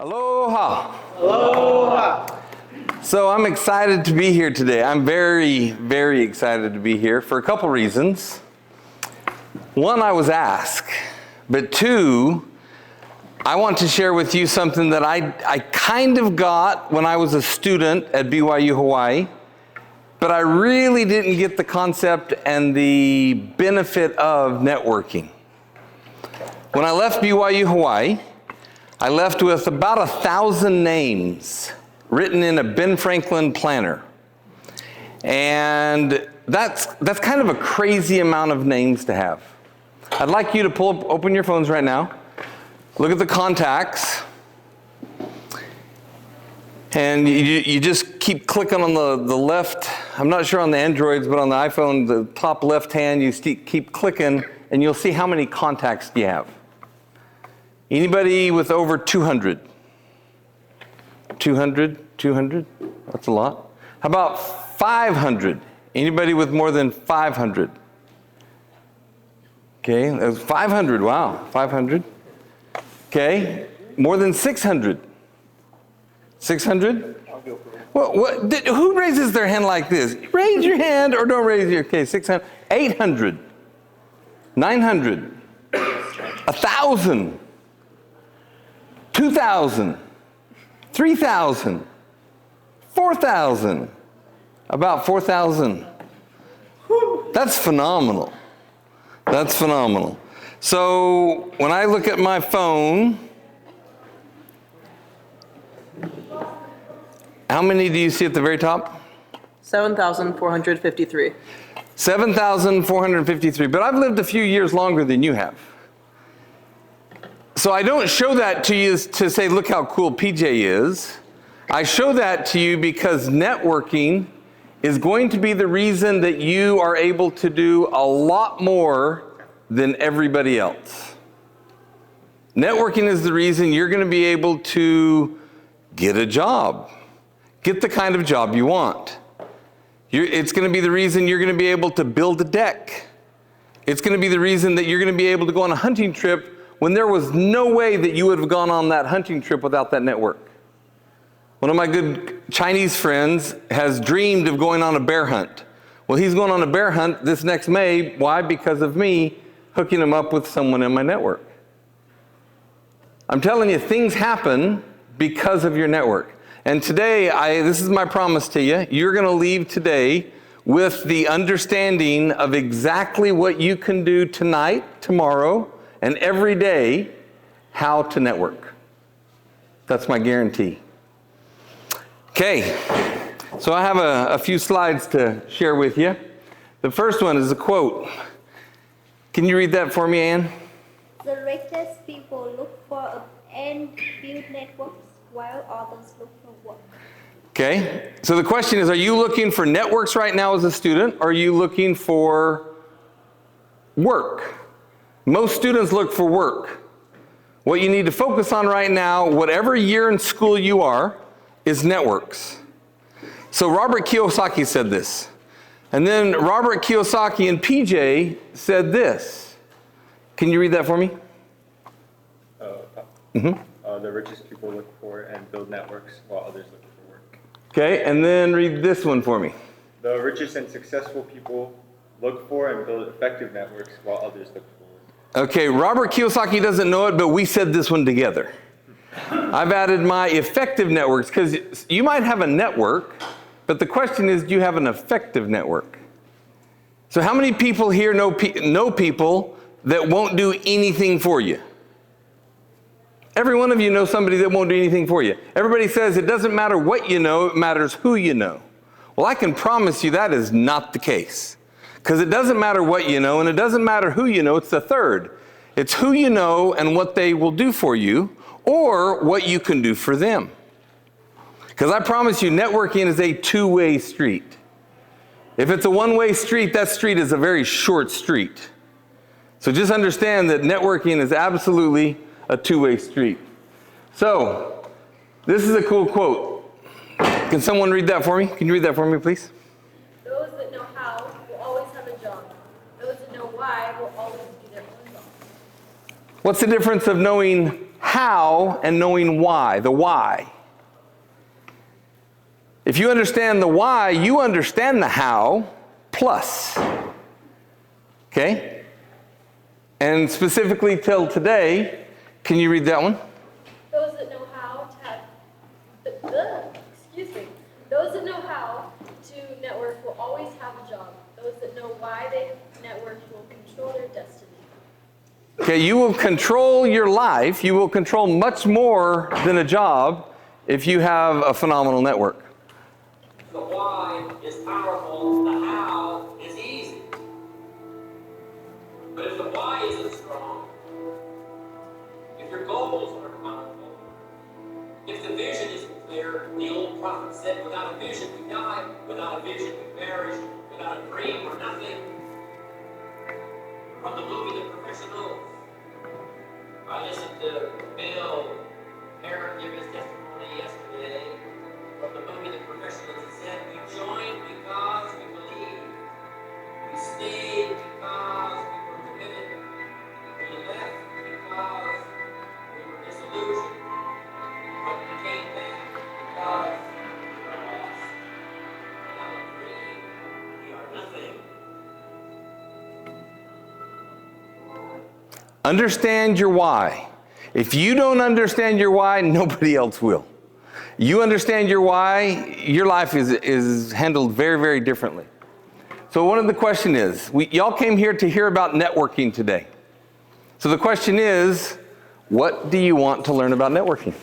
Aloha. Aloha. So I'm excited to be here today. I'm very, very excited to be here for a couple reasons. One, I was asked, but two, I want to share with you something that I kind of got when I was a student at BYU Hawaii, but I really didn't get the concept and the benefit of networking. When I left BYU Hawaii, I left with about 1,000 names written in a Ben Franklin planner. And that's kind of a crazy amount of names to have. I'd like you to open your phones right now, look at the contacts, and you just keep clicking on the left. I'm not sure on the Androids, but on the iPhone, the top left hand, you keep clicking, and you'll see how many contacts you have. Anybody with over 200? 200? That's a lot. How about 500? Anybody with more than 500? Okay, that's 500, wow, 500. Okay, more than 600? 600? Who raises their hand like this? Raise your hand or don't raise your, okay, 600, 800, 900, 1,000. 2,000, 3,000, 4,000, about 4,000. That's phenomenal. That's phenomenal. So when I look at my phone, how many do you see at the very top? 7,453. 7,453, but I've lived a few years longer than you have. So I don't show that to you to say, look how cool PJ is. I show that to you because networking is going to be the reason that you are able to do a lot more than everybody else. Networking is the reason you're going to be able to get a job, get the kind of job you want. It's going to be the reason you're going to be able to build a deck. It's going to be the reason that you're going to be able to go on a hunting trip when there was no way that you would have gone on that hunting trip without that network. One of my good Chinese friends has dreamed of going on a bear hunt. Well, he's going on a bear hunt this next May. Why? Because of me hooking him up with someone in my network. I'm telling you, things happen because of your network. And today, this is my promise to you. You're going to leave today with the understanding of exactly what you can do tonight, tomorrow, and every day, how to network. That's my guarantee. Okay, so I have a few slides to share with you. The first one is a quote. Can you read that for me, Ann? The richest people look for and build networks while others look for work. Okay, so the question is, are you looking for networks right now as a student, or are you looking for work? Most students look for work. What you need to focus on right now, whatever year in school you are, is networks. So Robert Kiyosaki said this. And then Robert Kiyosaki and PJ said this. Can you read that for me? The richest people look for and build networks while others look for work. Okay, and then read this one for me. The richest and successful people look for and build effective networks while others look for work. Okay, Robert Kiyosaki doesn't know it, but we said this one together. I've added my effective networks, because you might have a network, but the question is, do you have an effective network? So how many people here know people that won't do anything for you? Every one of you knows somebody that won't do anything for you. Everybody says it doesn't matter what you know, it matters who you know. Well, I can promise you that is not the case. Because it doesn't matter what you know, and it doesn't matter who you know, it's the third. It's who you know and what they will do for you, or what you can do for them. Because I promise you, networking is a two-way street. If it's a one-way street, that street is a very short street. So just understand that networking is absolutely a two-way street. So, this is a cool quote. Can someone read that for me? Can you read that for me, please? Those that know how will always have a job. Those that know why will always do their own job. What's the difference of knowing how and knowing why, the why. If you understand the why, you understand the how plus. Okay? And specifically till today, can you read that one? Those that know how to have, those that know how to network will always have a job. Those that know why they network will control their destiny. Okay, you will control your life. You will control much more than a job if you have a phenomenal network. The why is powerful, the how is easy. But if the why isn't strong, if your goals aren't powerful, if the vision isn't clear, the old prophet said, without a vision we die, without a vision we perish, without a dream we're nothing. From the movie The Professionals, I listened to Bill Aaron give his testimony yesterday. From the movie The Professionals, he said, we joined because we believed. We stayed because we were committed. We left because we were disillusioned. But we came back because we were lost. Without a dream, we are nothing. Understand your why. If you don't understand your why, nobody else will. You understand your why, your life is handled very, very differently. So one of the question is, y'all came here to hear about networking today. So the question is, what do you want to learn about networking?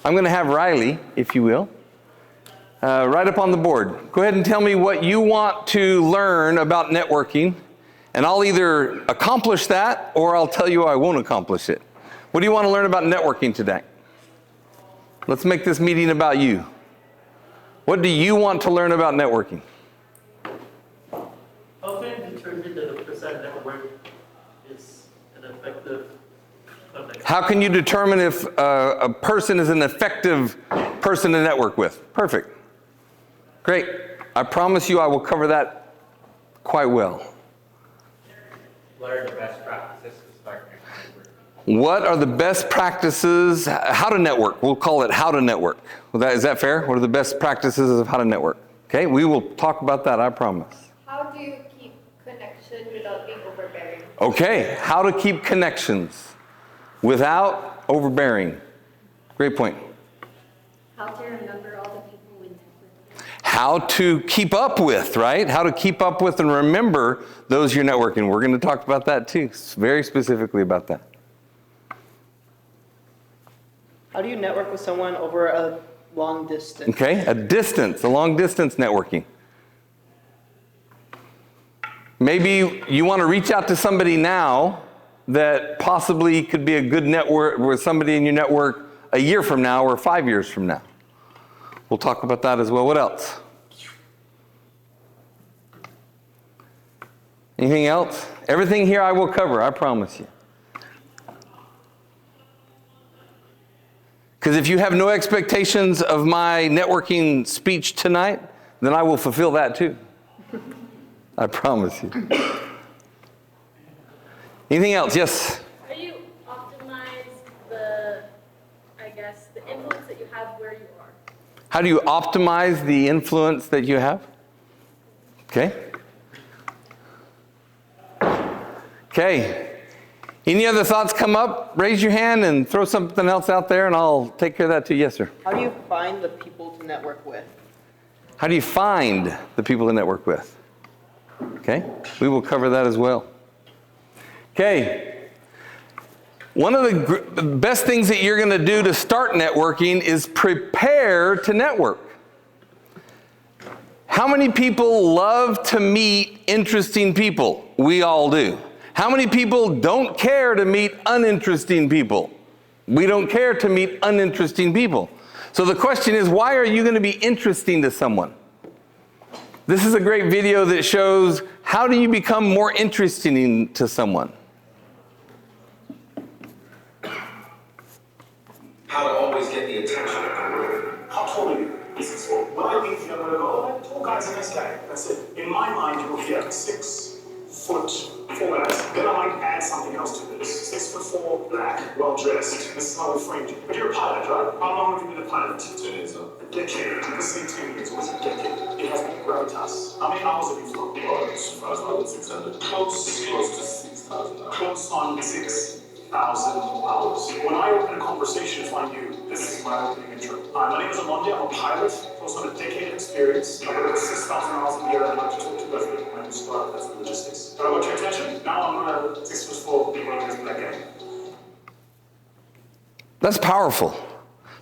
I'm going to have Riley, if you will, right up on the board. Go ahead and tell me what you want to learn about networking, and I'll either accomplish that or I'll tell you I won't accomplish it. What do you want to learn about networking today? Let's make this meeting about you. What do you want to learn about networking? How can you determine that a person network is an effective connection? How can you determine if a person is an effective person to network with? Perfect. Great. I promise you I will cover that quite well. Learn the best practices to start networking. What are the best practices, how to network? We'll call it how to network. Is that fair? What are the best practices of how to network? Okay, we will talk about that, I promise. How do you keep connection without being overbearing? Okay, how to keep connections without overbearing. Great point. How to remember all the people we network with. How to keep up with, right? How to keep up with and remember those you're networking. We're going to talk about that too, very specifically about that. How do you network with someone over a long distance? Okay, a long distance networking. Maybe you want to reach out to somebody now that possibly could be a good network with somebody in your network a year from now or 5 years from now. We'll talk about that as well. What else? Anything else? Everything here I will cover, I promise you. Because if you have no expectations of my networking speech tonight, then I will fulfill that too. I promise you. Anything else? Yes? How do you optimize the influence that you have where you are? How do you optimize the influence that you have? Okay. Okay. Any other thoughts come up? Raise your hand and throw something else out there and I'll take care of that too. Yes, sir. How do you find the people to network with? How do you find the people to network with? Okay. We will cover that as well. Okay. One of the best things that you're going to do to start networking is prepare to network. How many people love to meet interesting people? We all do. How many people don't care to meet uninteresting people? We don't care to meet uninteresting people. So the question is, why are you going to be interesting to someone? This is a great video that shows how do you become more interesting to someone. How to always get the attention of the room. How tall are you? 6 foot. When I meet you, I'm going to go, oh, that tall guy's a nice guy. That's it. In my mind, you'll hear 6 4'4", then I might add something else to this. 6'4", black, well dressed. This is how we framed you. But you're a pilot, right? How long have you been a pilot? 10 years. A decade. Let's say 10 years. What's a decade? It has been gravitas. How many hours have you flown? 5,600. Close to 6,000 hours. Close on 6,000 hours. When I open a conversation to find you, this is my opening intro. Hi, my name is Amonde. I'm a pilot. Also have a decade of experience. I've got 6,000 hours a year. I'd like to talk to you about my start. That's the logistics. But I got your attention. Now I'm going to 6'4", be one of those black guy. That's powerful.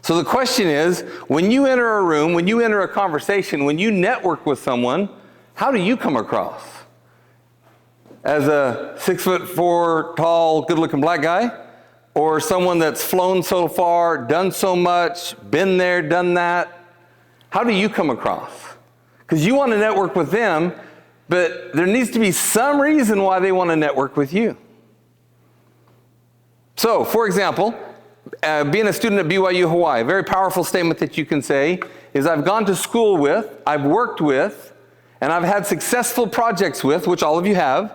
So the question is, when you enter a room, when you enter a conversation, when you network with someone, how do you come across? As a 6'4", tall, good-looking black guy? Or someone that's flown so far, done so much, been there, done that? How do you come across? Because you want to network with them, but there needs to be some reason why they want to network with you. So, for example, being a student at BYU Hawaii, a very powerful statement that you can say is I've gone to school with, I've worked with, and I've had successful projects with, which all of you have,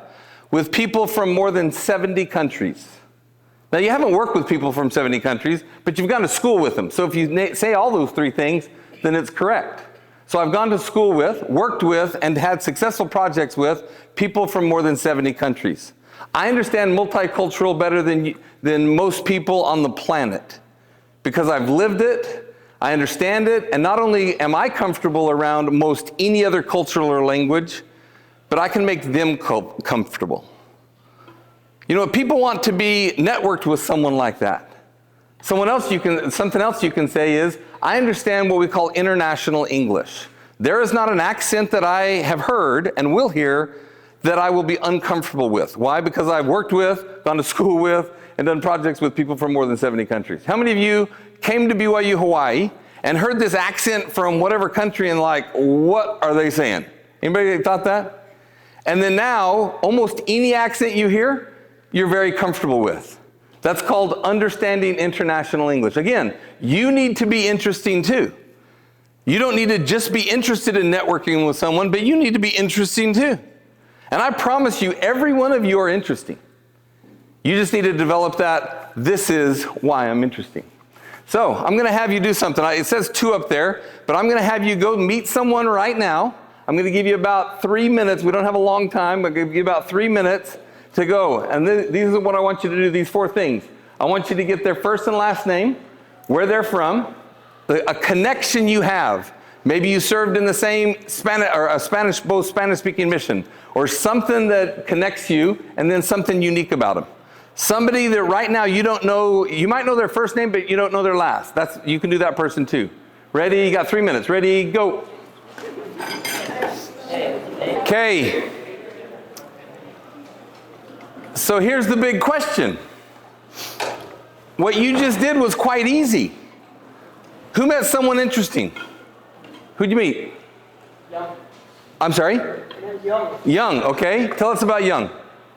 with people from more than 70 countries. Now, you haven't worked with people from 70 countries, but you've gone to school with them. So if you say all those three things, then it's correct. So I've gone to school with, worked with, and had successful projects with people from more than 70 countries. I understand multicultural better than most people on the planet because I've lived it, I understand it, and not only am I comfortable around most any other culture or language, but I can make them comfortable. You know, people want to be networked with someone like that. Something else you can say is, I understand what we call international English. There is not an accent that I have heard and will hear that I will be uncomfortable with. Why? Because I've worked with, gone to school with, and done projects with people from more than 70 countries. How many of you came to BYU Hawaii and heard this accent from whatever country and like, what are they saying? Anybody thought that? And then now, almost any accent you hear, you're very comfortable with. That's called understanding international English. Again, you need to be interesting too. You don't need to just be interested in networking with someone, but you need to be interesting too. And I promise you, every one of you are interesting. You just need to develop that, this is why I'm interesting. So I'm going to have you do something. It says 2 up there, but I'm going to have you go meet someone right now. I'm going to give you about 3 minutes. We don't have a long time, but I'm going to give you about 3 minutes to go. And these are what I want you to do, these 4 things. I want you to get their first and last name, where they're from, a connection you have. Maybe you served in the same both Spanish-speaking mission, or something that connects you, and then something unique about them. Somebody that right now you don't know, you might know their first name, but you don't know their last. You can do that person too. Ready? You got 3 minutes. Ready? Go. Okay. So here's the big question. What you just did was quite easy. Who met someone interesting? Who'd you meet? Young. I'm sorry? Young. Young, okay. Tell us about Young.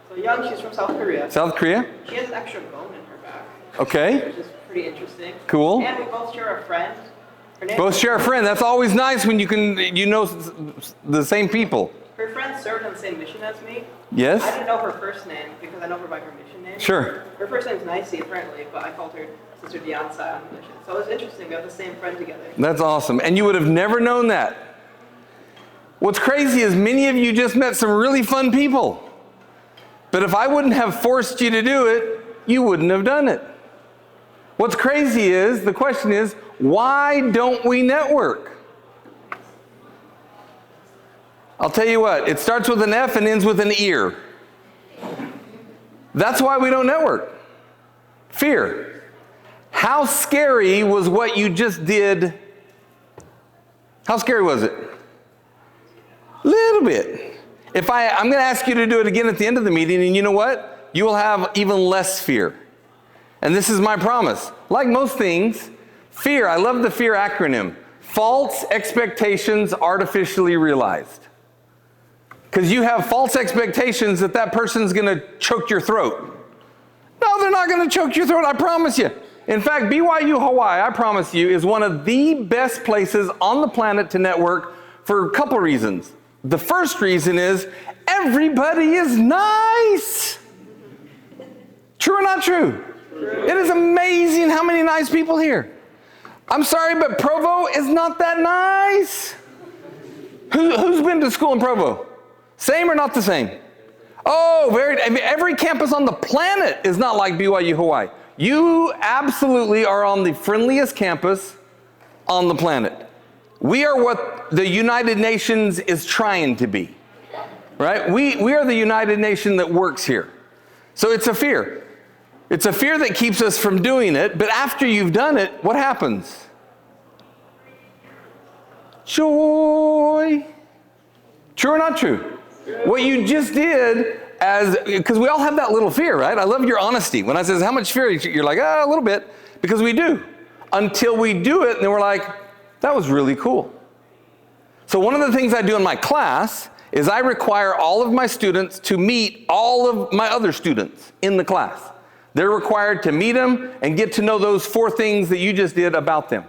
So Young, she's from South Korea. South Korea? She has an extra bone in her back. Okay. Which is pretty interesting. Cool. And we both share a friend. Her name Both share a friend. That's always nice when you know the same people. Her friend served on the same mission as me. Yes? I didn't know her first name because I know her by her mission name. Sure. Her first name's Nicey apparently, but I called her Sister Dianza on the mission. So it was interesting. We have the same friend together. That's awesome. And you would have never known that. What's crazy is many of you just met some really fun people. But if I wouldn't have forced you to do it, you wouldn't have done it. What's crazy is, the question is, why don't we network? I'll tell you what, it starts with an F and ends with an ear. That's why we don't network. Fear. How scary was what you just did? How scary was it? Little bit. I'm going to ask you to do it again at the end of the meeting, and you know what? You will have even less fear. And this is my promise. Like most things, fear, I love the fear acronym. False expectations artificially realized. Because you have false expectations that person's going to choke your throat. No, they're not going to choke your throat, I promise you. In fact, BYU Hawaii, I promise you, is one of the best places on the planet to network for a couple reasons. The first reason is everybody is nice. True or not true? It is amazing how many nice people here. I'm sorry, but Provo is not that nice. Who's been to school in Provo? Same or not the same? Oh, every campus on the planet is not like BYU Hawaii. You absolutely are on the friendliest campus on the planet. We are what the United Nations is trying to be, right? We are the United Nation that works here. So it's a fear. It's a fear that keeps us from doing it, but after you've done it, what happens? Joy. True or not true? What you just did, because we all have that little fear, right? I love your honesty. When I says, how much fear? You're like, a little bit, because we do. Until we do it, and then we're like, that was really cool. So one of the things I do in my class is I require all of my students to meet all of my other students in the class. They're required to meet them and get to know those 4 things that you just did about them.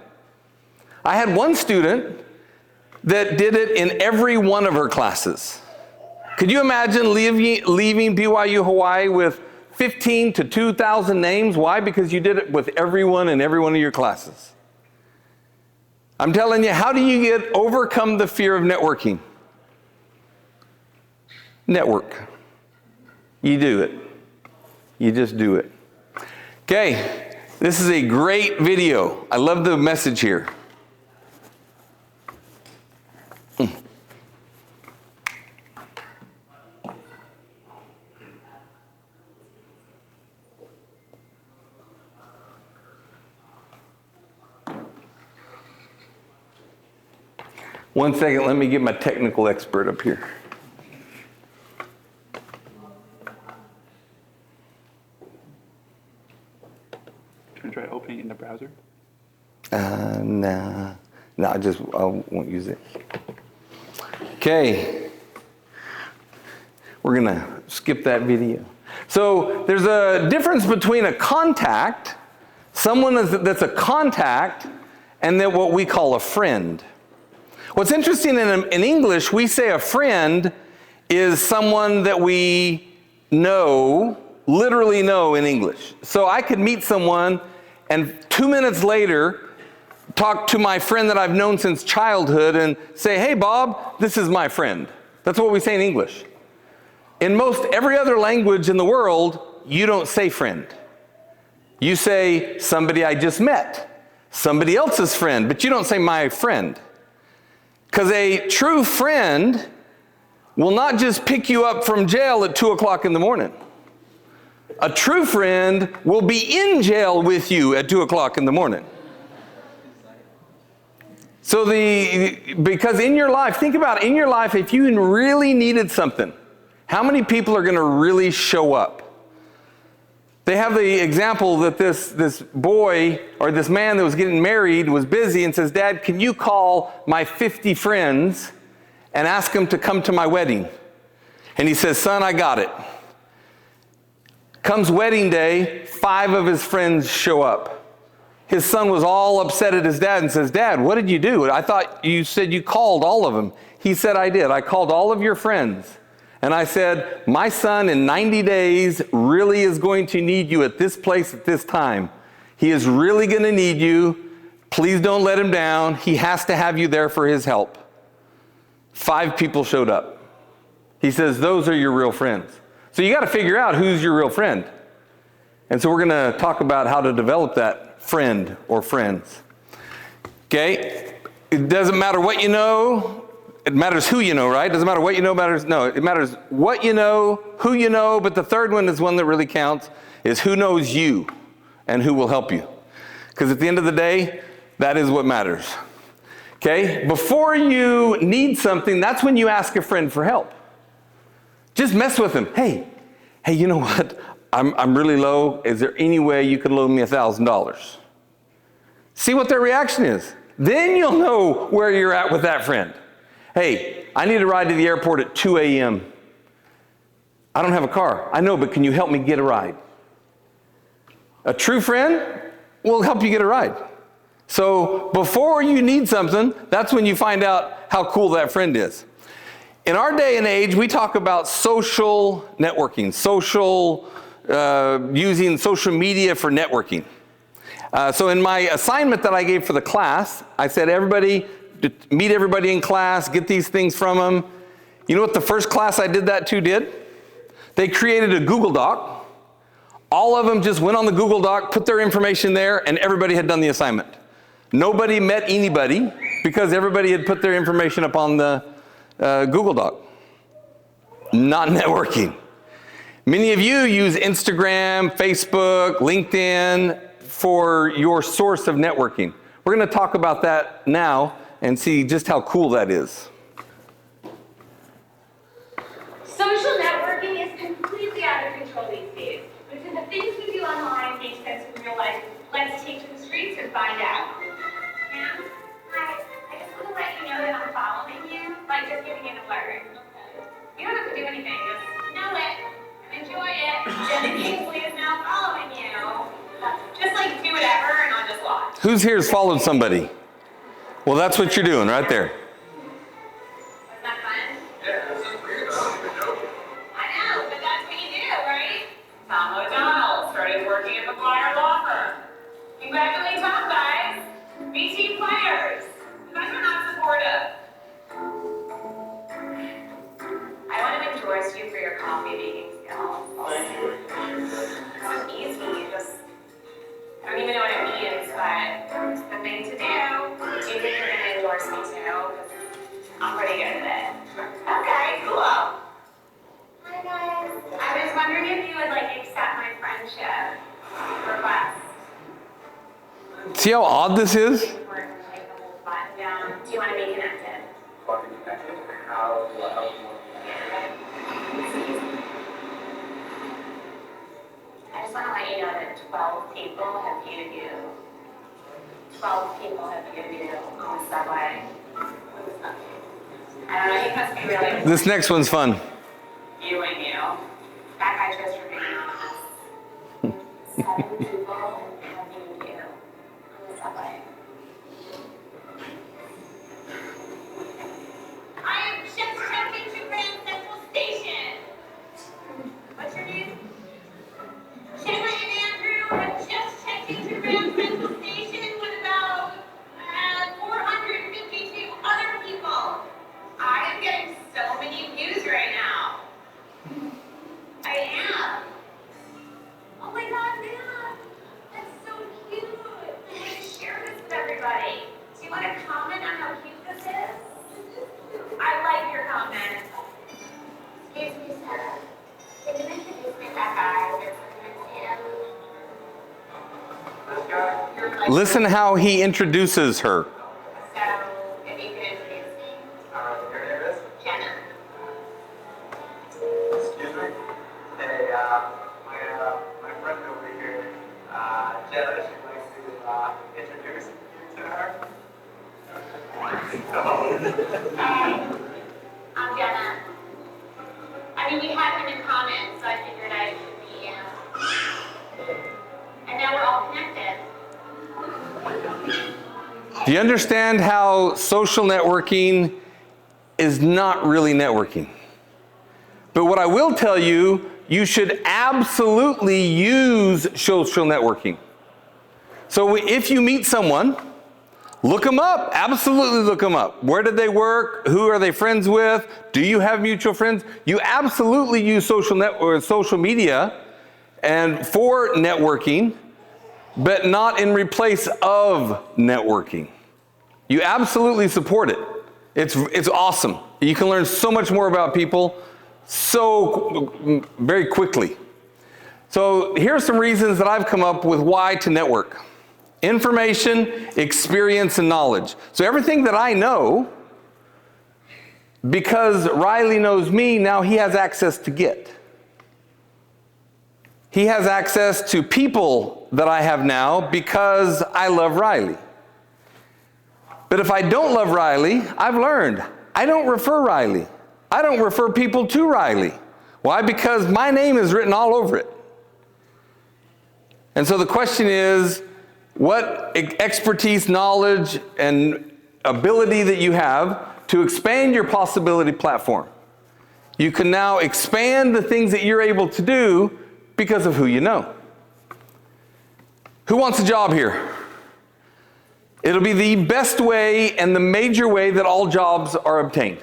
I had one student that did it in every one of her classes. Could you imagine leaving BYU Hawaii with 15 to 2,000 names? Why? Because you did it with everyone in every one of your classes. I'm telling you, how do you overcome the fear of networking? Network. You do it. You just do it. Okay, this is a great video. I love the message here. One second, let me get my technical expert up here. Try opening it in the browser? Nah, I won't use it. Okay, we're gonna skip that video. So there's a difference between a contact, someone that's a contact, and then what we call a friend. What's interesting in English, we say a friend is someone that we know, literally know in English. So I could meet someone and 2 minutes later talk to my friend that I've known since childhood and say, hey Bob, this is my friend. That's what we say in English. In most every other language in the world, you don't say friend. You say somebody I just met, somebody else's friend, but you don't say my friend. Because a true friend will not just pick you up from jail at 2 o'clock in the morning. A true friend will be in jail with you at 2 o'clock in the morning. So because in your life, think about in your life, if you really needed something, how many people are going to really show up? They have the example that this boy or this man that was getting married was busy and says, Dad, can you call my 50 friends and ask them to come to my wedding? And he says, son, I got it. Comes wedding day, 5 of his friends show up. His son was all upset at his dad and says, Dad, what did you do? I thought you said you called all of them. He said, I did. I called all of your friends. And I said, my son in 90 days really is going to need you at this place at this time. He is really going to need you. Please don't let him down. He has to have you there for his help. 5 people showed up. He says, those are your real friends. So you got to figure out who's your real friend. And so we're going to talk about how to develop that friend or friends. Okay? It doesn't matter what you know. It matters who you know, right? Doesn't matter what you know, it matters what you know, who you know, but the third one is one that really counts, is who knows you and who will help you. Because at the end of the day, that is what matters. Okay? Before you need something, that's when you ask a friend for help. Just mess with them. Hey, you know what? I'm really low. Is there any way you could loan me $1,000? See what their reaction is. Then you'll know where you're at with that friend. Hey, I need a ride to the airport at 2 a.m. I don't have a car. I know, but can you help me get a ride? A true friend will help you get a ride. So before you need something, that's when you find out how cool that friend is. In our day and age, we talk about social networking, using social media for networking. So in my assignment that I gave for the class, I said, everybody, meet everybody in class, get these things from them. You know what the first class I did that to did? They created a Google Doc. All of them just went on the Google Doc, put their information there, and everybody had done the assignment. Nobody met anybody because everybody had put their information up on the Google Doc. Not networking. Many of you use Instagram, Facebook, LinkedIn for your source of networking. We're going to talk about that now and see just how cool that is. Social networking is completely out of control these days. Because the things we do online make sense in real life. Let's take to the streets and find out. Ma'am, hi. I just want to let you know that I'm following you, like just giving an alert. You don't have to do anything, just know it and enjoy it. Jenna Kingsley is now following you. Just like do whatever and I'll just watch. Who's here has followed somebody? Well, that's what you're doing right there. Wasn't that fun? Yeah, this is weird. I don't even know. I know, but that's what you do, right? Tom O'Donnell started working at McGuire Law Firm. Congratulations, guys. Be team players. You guys are not supportive. I want to endorse you for your coffee making skills. Thank you. It's easy. You just, I don't even know what it means, but it's the thing to do. Do you think you're going to endorse me too? Because I'm pretty good at it. Okay, cool. Hi guys. I was wondering if you would like accept my friendship request. See how odd this is? Do you want to be connected? How I just want to let you know that 12 people have viewed you. 12 people have viewed you on the subway. I don't know, you must be really This next one's fun. viewing you. That guy chose for being honest. 7 people have viewed you on the subway. I am just checking to Grand Central Station. What's your name? Shayla and Andrew have just checked into Grand Central Station with about 452 other people. I am getting so many views right now. I am. Oh my God, man. That's so cute. I'm going to share this with everybody. Do you want to comment on how cute this is? I like your comment. Excuse me, Sarah. Can you introduce me to that guy? This guy? You're like, Listen how he introduces her. so, if you could introduce me. your name is? Jenna. Excuse me? Hey, my friend over here, Jenna, she'd like to introduce you to her. Hey, I'm Jenna. I mean, we had him in common, so I figured I should meet you. And now we're all connected. Do you understand how social networking is not really networking? But what I will tell you, you should absolutely use social networking. So if you meet someone, look them up. Absolutely look them up. Where did they work? Who are they friends with? Do you have mutual friends? You absolutely use social media and for networking, but not in replace of networking. You absolutely support it. It's awesome. You can learn so much more about people so very quickly. So here are some reasons that I've come up with why to network. Information, experience, and knowledge. So everything that I know, because Riley knows me, now he has access to get. He has access to people that I have now because I love Riley. But if I don't love Riley, I've learned, I don't refer Riley. I don't refer people to Riley. Why? Because my name is written all over it. And so the question is, what expertise, knowledge, and ability that you have to expand your possibility platform. You can now expand the things that you're able to do because of who you know. Who wants a job here? It'll be the best way and the major way that all jobs are obtained.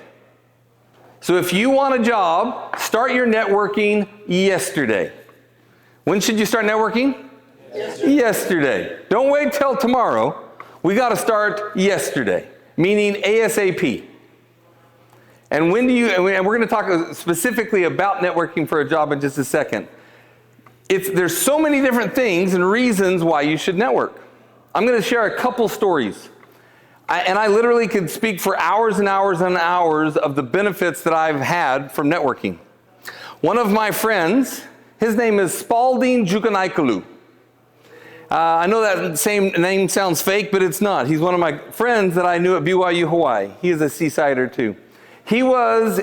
So if you want a job, start your networking yesterday. When should you start networking? Yesterday. Don't wait till tomorrow. We got to start yesterday, meaning ASAP. And when do you, and we're going to talk specifically about networking for a job in just a second. There's so many different things and reasons why you should network. I'm going to share a couple stories. And I literally could speak for hours and hours and hours of the benefits that I've had from networking. One of my friends, his name is Spalding Jukanaikalu. I know that same name sounds fake, but it's not. He's one of my friends that I knew at BYU Hawaii. He is a seasider too. He was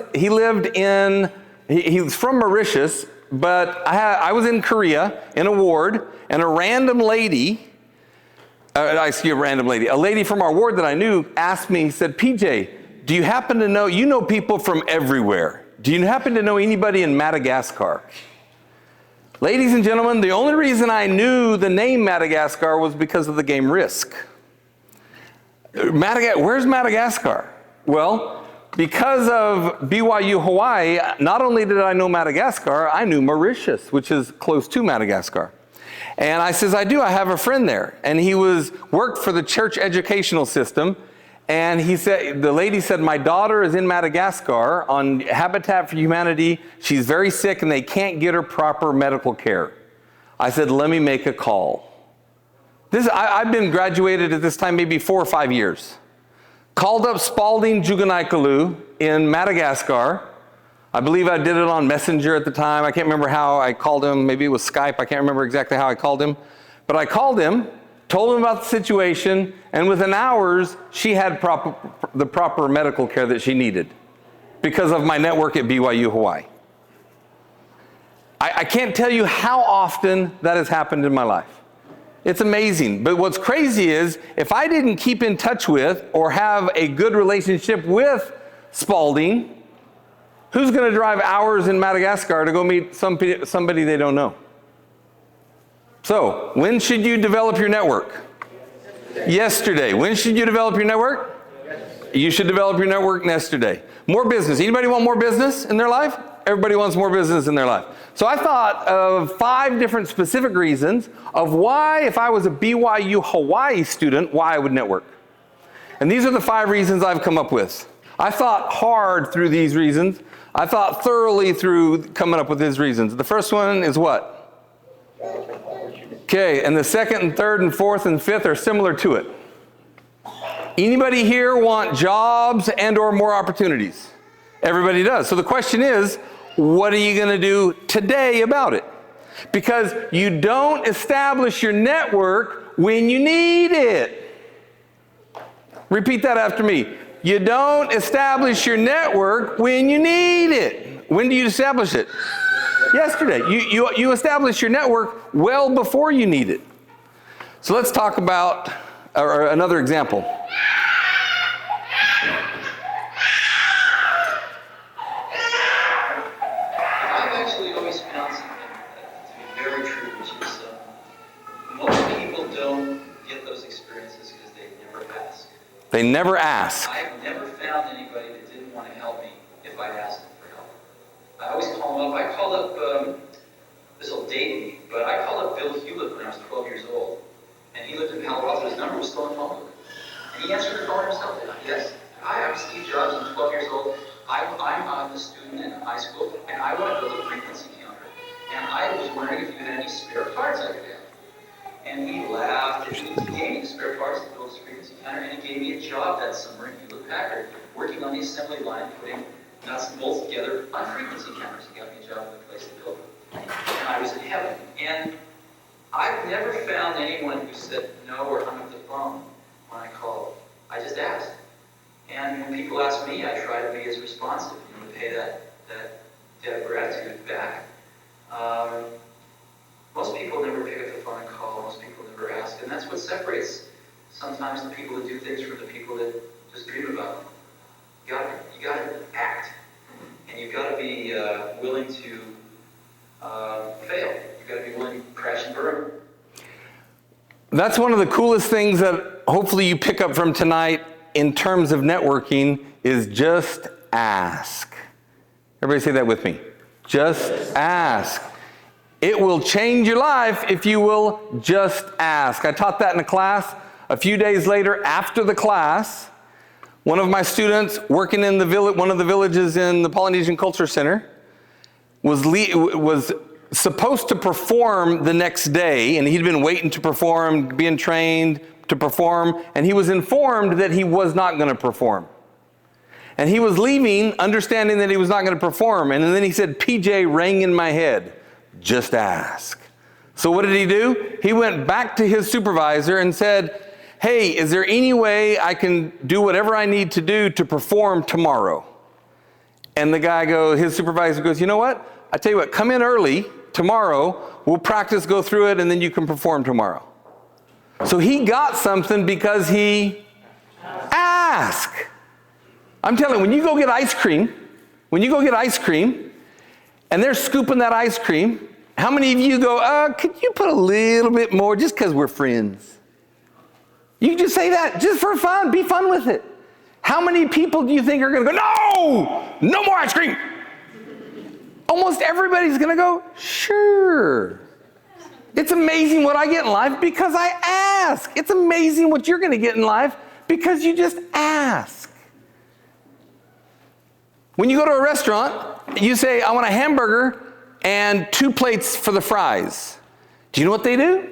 from Mauritius, but I was in Korea in a ward, and a lady from our ward that I knew asked me, said, PJ, do you happen to know, you know people from everywhere. Do you happen to know anybody in Madagascar? Ladies and gentlemen, the only reason I knew the name Madagascar was because of the game Risk. Where's Madagascar? Well, because of BYU Hawaii, not only did I know Madagascar, I knew Mauritius, which is close to Madagascar. And I says, I do, I have a friend there. And he worked for the church educational system. And the lady said, my daughter is in Madagascar on Habitat for Humanity. She's very sick and they can't get her proper medical care. I said, let me make a call. I've been graduated at this time maybe 4 or 5 years. Called up Spalding Jukanaikalu in Madagascar. I believe I did it on Messenger at the time. I can't remember how I called him. Maybe it was Skype. I can't remember exactly how I called him. But I called him, told him about the situation, and within hours, she had the proper medical care that she needed because of my network at BYU Hawaii. I can't tell you how often that has happened in my life. It's amazing. But what's crazy is if I didn't keep in touch with or have a good relationship with Spalding, who's going to drive hours in Madagascar to go meet somebody they don't know? So, when should you develop your network? Yesterday. When should you develop your network? You should develop your network yesterday. More business. Anybody want more business in their life? Everybody wants more business in their life. So I thought of 5 different specific reasons of why, if I was a BYU Hawaii student, why I would network. And these are the 5 reasons I've come up with. I thought hard through these reasons. I thought thoroughly through coming up with these reasons. The first one is what? Okay, and the second and third and fourth and fifth are similar to it. Anybody here want jobs and or more opportunities? Everybody does. So the question is, what are you going to do today about it? Because you don't establish your network when you need it. Repeat that after me. You don't establish your network when you need it. When do you establish it? Yesterday. You establish your network well before you need it. So let's talk about another example. I've actually always found something to be very true, which is most people don't get those experiences because they never ask. They never ask. I've never found anybody that didn't want to help me if I asked them for help. I always call them up. I called up, this will date me, but I called up Bill Hewlett when I was 12 years old. And he lived in Palo Alto. His number was still in phone book. And he answered the phone himself. Yes, hi, I'm Steve Jobs. I'm 12 years old. I'm a student in high school, and I want to build a frequency counter. And I was wondering if you had any spare parts I could have. And he laughed, and he gave me the spare parts to build this frequency counter, and he gave me a job that summer in Hewlett Packard, working on the assembly line, putting nuts and bolts together on frequency counters. He got me a job in the place to build them. And I was in heaven. And I've never found anyone who said no or hung up the phone when I called. I just asked. And when people ask me, I try to be as responsive, to pay that debt of gratitude back. Most people never pick up the phone and call. Most people never ask. And that's what separates sometimes the people that do things from the people that just dream about them. You gotta That's one of the coolest things that hopefully you pick up from tonight in terms of networking is just ask. Everybody say that with me. Just ask. It will change your life if you will just ask. I taught that in a class. A few days later, after the class, one of my students working in one of the villages in the Polynesian Culture Center was supposed to perform the next day, and he'd been waiting to perform, being trained to perform, and he was informed that he was not going to perform. And he was leaving, understanding that he was not going to perform, and then he said, PJ rang in my head, just ask. So what did he do? He went back to his supervisor and said, hey, is there any way I can do whatever I need to do to perform tomorrow? And his supervisor goes, you know what? I tell you what, come in early tomorrow, we'll practice, go through it, and then you can perform tomorrow. So he got something because he asked. I'm telling you, when you go get ice cream, and they're scooping that ice cream, how many of you go, could you put a little bit more just because we're friends? You can just say that just for fun, be fun with it. How many people do you think are going to go, no more ice cream? Almost everybody's going to go, sure. It's amazing what I get in life because I ask. It's amazing what you're going to get in life because you just ask. When you go to a restaurant, you say, I want a hamburger and 2 plates for the fries. Do you know what they do?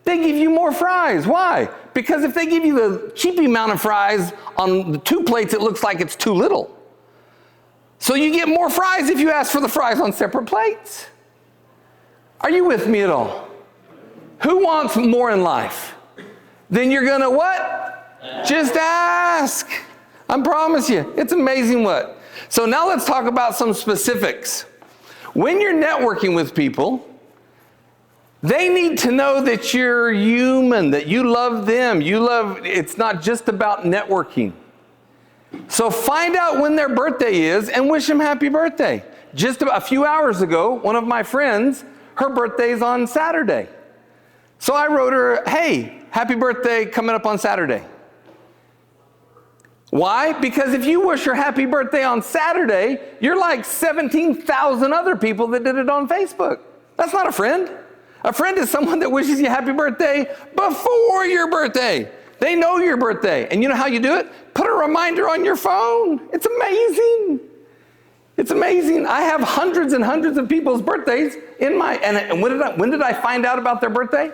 They give you more fries. Why? Because if they give you the cheap amount of fries on the 2 plates, it looks like it's too little. So you get more fries if you ask for the fries on separate plates. Are you with me at all? Who wants more in life? Then you're going to what? Just ask. I promise you. It's amazing what. So now let's talk about some specifics. When you're networking with people, they need to know that you're human, that you love them. It's not just about networking. So find out when their birthday is and wish them happy birthday. Just a few hours ago, one of my friends, her birthday's on Saturday. So I wrote her, hey, happy birthday coming up on Saturday. Why? Because if you wish her happy birthday on Saturday, you're like 17,000 other people that did it on Facebook. That's not a friend. A friend is someone that wishes you happy birthday before your birthday. They know your birthday. And you know how you do it? Put a reminder on your phone. It's amazing. It's amazing. I have hundreds and hundreds of people's birthdays in my, and when did I find out about their birthday?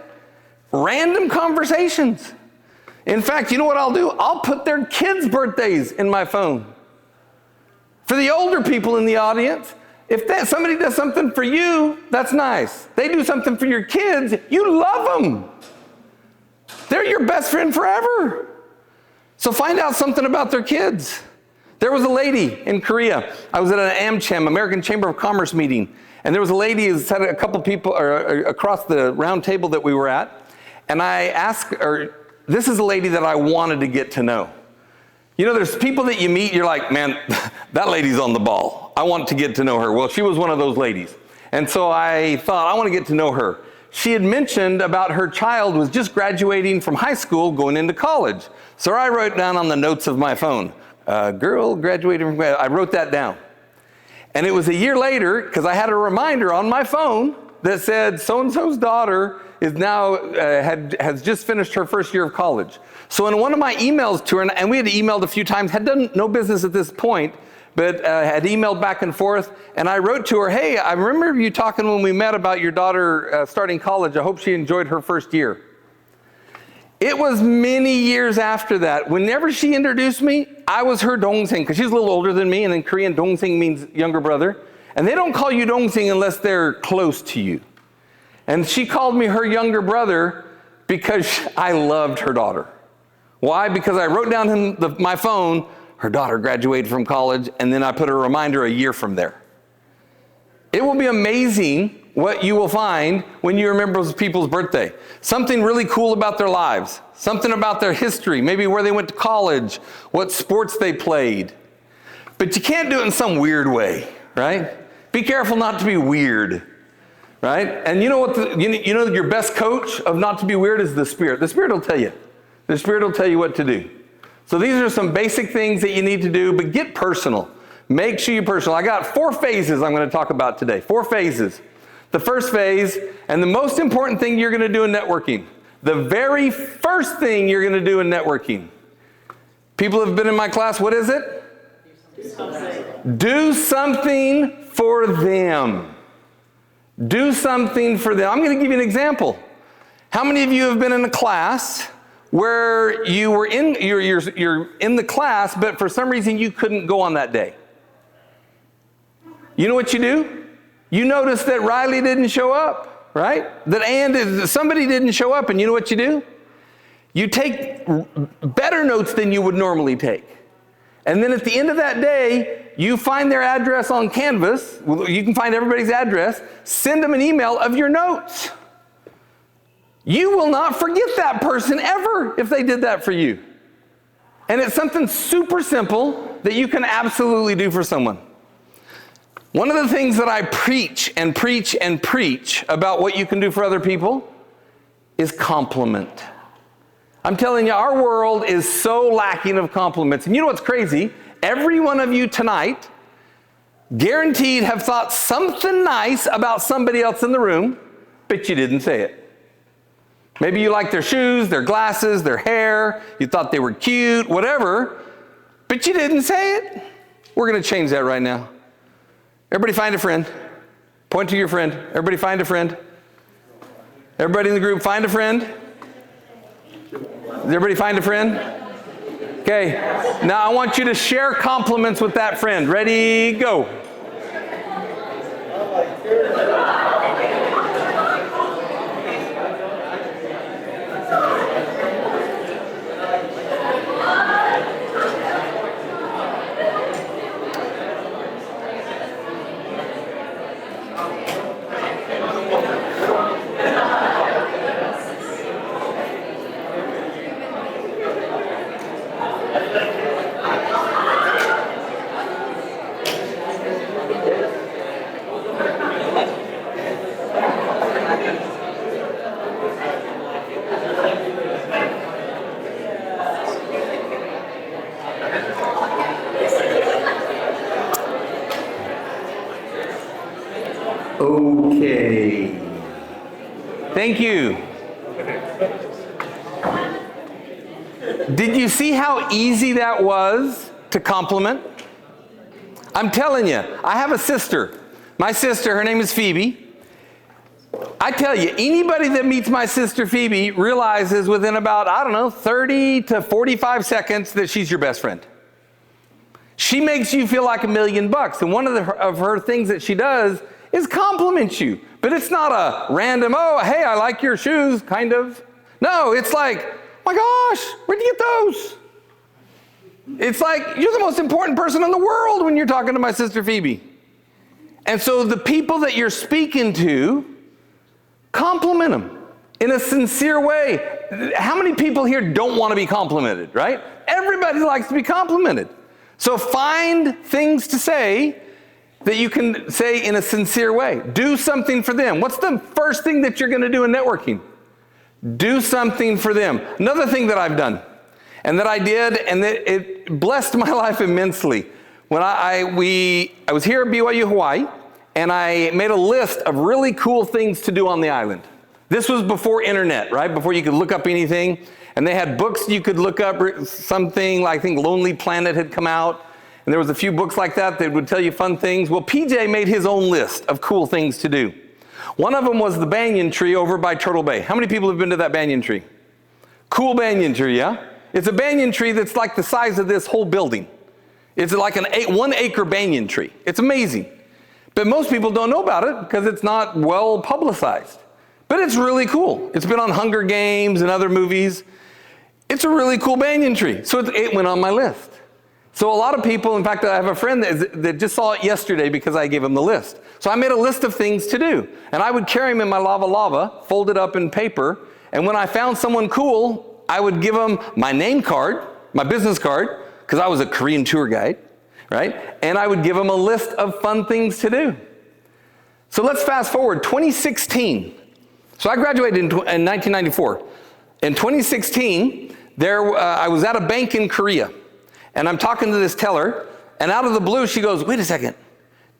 Random conversations. In fact, you know what I'll do? I'll put their kids' birthdays in my phone. For the older people in the audience, if somebody does something for you, that's nice. They do something for your kids, you love them. They're your best friend forever. So find out something about their kids. There was a lady in Korea. I was at an AmCham, American Chamber of Commerce meeting, and there was a lady who sat a couple people across the round table that we were at, and I asked her, this is a lady that I wanted to get to know. You know, there's people that you meet, you're like, man, that lady's on the ball. I want to get to know her. Well, she was one of those ladies. And so I thought, I want to get to know her. She had mentioned about her child was just graduating from high school, going into college. So I wrote down on the notes of my phone, girl graduated from, I wrote that down. And it was a year later, because I had a reminder on my phone that said, so-and-so's daughter is now, has just finished her first year of college. So in one of my emails to her, and we had emailed a few times, had done no business at this point, but had emailed back and forth, and I wrote to her, hey, I remember you talking when we met about your daughter starting college. I hope she enjoyed her first year. It was many years after that. Whenever she introduced me, I was her Dongseng, because she's a little older than me, and in Korean, Dongseng means younger brother. And they don't call you Dongseng unless they're close to you. And she called me her younger brother because I loved her daughter. Why? Because I wrote down in my phone, her daughter graduated from college, and then I put a reminder a year from there. It will be amazing what you will find when you remember those people's birthday. Something really cool about their lives, something about their history, maybe where they went to college, what sports they played. But you can't do it in some weird way, right? Be careful not to be weird. right? And you know what, you know your best coach of not to be weird is the Spirit. The Spirit will tell you. The Spirit will tell you what to do. So these are some basic things that you need to do, but get personal. Make sure you're personal. I got 4 phases I'm going to talk about today. 4 phases. The first phase, and the most important thing you're going to do in networking. The very first thing you're going to do in networking. People have been in my class, what is it? Do something for them. Do something for them. I'm going to give you an example. How many of you have been in a class where you're in the class, but for some reason you couldn't go on that day? You know what you do? You notice that Riley didn't show up, right? That somebody didn't show up, and you know what you do? You take better notes than you would normally take. And then at the end of that day, you find their address on Canvas. You can find everybody's address. Send them an email of your notes. You will not forget that person ever if they did that for you. And it's something super simple that you can absolutely do for someone. One of the things that I preach and preach and preach about what you can do for other people is compliment. I'm telling you, our world is so lacking of compliments. And you know what's crazy? Every one of you tonight, guaranteed, have thought something nice about somebody else in the room, but you didn't say it. Maybe you liked their shoes, their glasses, their hair, you thought they were cute, whatever, but you didn't say it. We're going to change that right now. Everybody find a friend. Point to your friend. Everybody find a friend. Everybody in the group find a friend. Does everybody find a friend? Okay, now I want you to share compliments with that friend. Ready, go. Okay. Thank you. Did you see how easy that was to compliment? I'm telling you, I have a sister. My sister, her name is Phoebe. I tell you, anybody that meets my sister Phoebe realizes within about, 30 to 45 seconds that she's your best friend. She makes you feel like $1 million. And one of her things that she does is compliment you. But it's not a random, oh, hey, I like your shoes, kind of. No, it's like, my gosh, where'd you get those? It's like, you're the most important person in the world when you're talking to my sister Phoebe. And so the people that you're speaking to, compliment them in a sincere way. How many people here don't want to be complimented, right? Everybody likes to be complimented. So find things to say that you can say in a sincere way. Do something for them. What's the first thing that you're going to do in networking? Do something for them. Another thing that I've done, and that I did, and that it blessed my life immensely. When I was here at BYU Hawaii, and I made a list of really cool things to do on the island. This was before internet, right? Before you could look up anything. And they had books you could look up, something like, I think Lonely Planet had come out. And there was a few books like that would tell you fun things. Well, PJ made his own list of cool things to do. One of them was the banyan tree over by Turtle Bay. How many people have been to that banyan tree? Cool banyan tree, yeah? It's a banyan tree that's like the size of this whole building. It's like an 1 acre banyan tree. It's amazing. But most people don't know about it because it's not well publicized. But it's really cool. It's been on Hunger Games and other movies. It's a really cool banyan tree. So it went on my list. So a lot of people, in fact, I have a friend that just saw it yesterday because I gave him the list. So I made a list of things to do. And I would carry them in my lava, folded up in paper. And when I found someone cool, I would give them my name card, my business card, because I was a Korean tour guide, right? And I would give them a list of fun things to do. So let's fast forward, 2016. So I graduated in 1994. In 2016, I was at a bank in Korea, and I'm talking to this teller, and out of the blue, she goes, wait a second,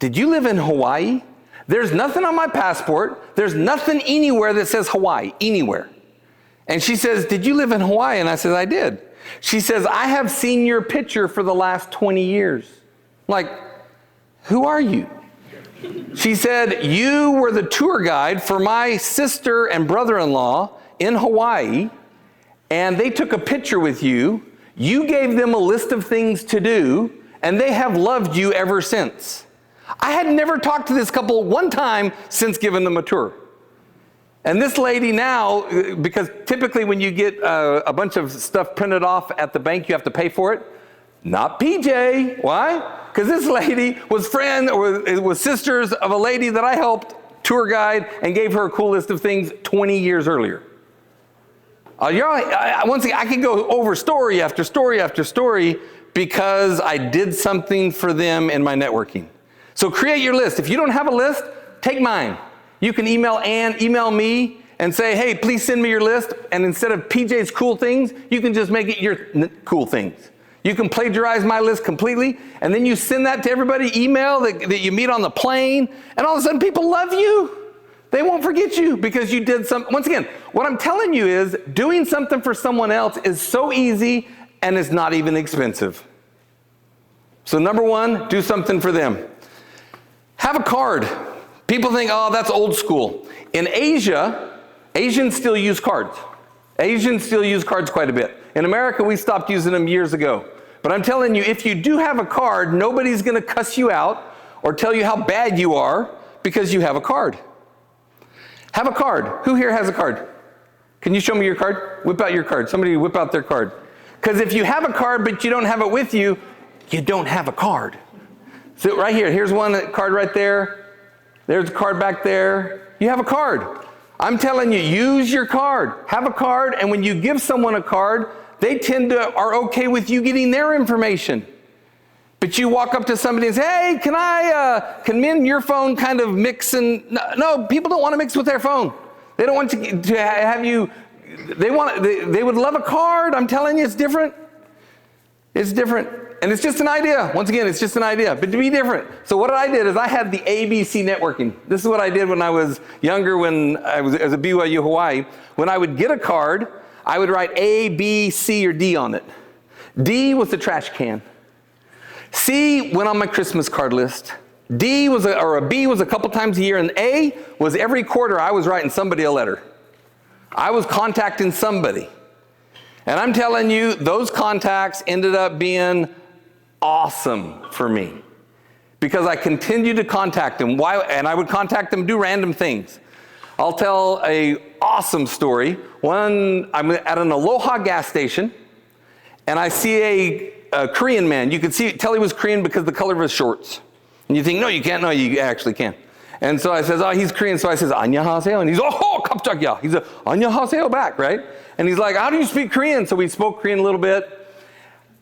did you live in Hawaii? There's nothing on my passport. There's nothing anywhere that says Hawaii, anywhere. And she says, did you live in Hawaii? And I said, I did. She says, I have seen your picture for the last 20 years. I'm like, who are you? She said, you were the tour guide for my sister and brother-in-law in Hawaii, and they took a picture with you. You gave them a list of things to do, and they have loved you ever since. I had never talked to this couple one time since giving them a tour. And this lady now, because typically when you get a bunch of stuff printed off at the bank, you have to pay for it. Not PJ. Why? Because this lady was was sisters of a lady that I helped tour guide and gave her a cool list of things 20 years earlier. Once again, I could go over story after story after story because I did something for them in my networking. So create your list. If you don't have a list, take mine. You can email Ann, email me, and say, hey, please send me your list. And instead of PJ's cool things, you can just make it your cool things. You can plagiarize my list completely, and then you send that to everybody, email that you meet on the plane, and all of a sudden people love you. They won't forget you because you did something. Once again, what I'm telling you is doing something for someone else is so easy and it's not even expensive. So number one, do something for them. Have a card. People think, oh, that's old school. In Asia, Asians still use cards. Asians still use cards quite a bit. In America, we stopped using them years ago. But I'm telling you, if you do have a card, nobody's going to cuss you out or tell you how bad you are because you have a card. Have a card. Who here has a card? Can you show me your card? Whip out your card. Somebody whip out their card. Because if you have a card but you don't have it with you, you don't have a card. So right here, here's one card right there. There's a card back there. You have a card. I'm telling you, use your card. Have a card, and when you give someone a card, they are okay with you getting their information. But you walk up to somebody and say, hey, can me and your phone kind of mix? And no, people don't want to mix with their phone. They don't want to have you, they would love a card. I'm telling you, it's different. It's different. And it's just an idea. Once again, it's just an idea, but to be different. So what I did is I had the ABC networking. This is what I did when I was younger, when I was as a BYU Hawaii. When I would get a card, I would write A, B, C, or D on it. D was the trash can. C went on my Christmas card list. B was a couple times a year, and A was every quarter I was writing somebody a letter. I was contacting somebody. And I'm telling you, those contacts ended up being awesome for me because I continued to contact them. Why? And I would contact them, do random things. I'll tell a awesome story. I'm at an Aloha gas station, and I see a Korean man. You could tell he was Korean because of the color of his shorts. And you think, no, you can't. No, you actually can. And so I says, oh, he's Korean. So I says, 안녕하세요. And he's, oh, 갑자기야. He's a 안녕하세요 back, right? And he's like, how do you speak Korean? So we spoke Korean a little bit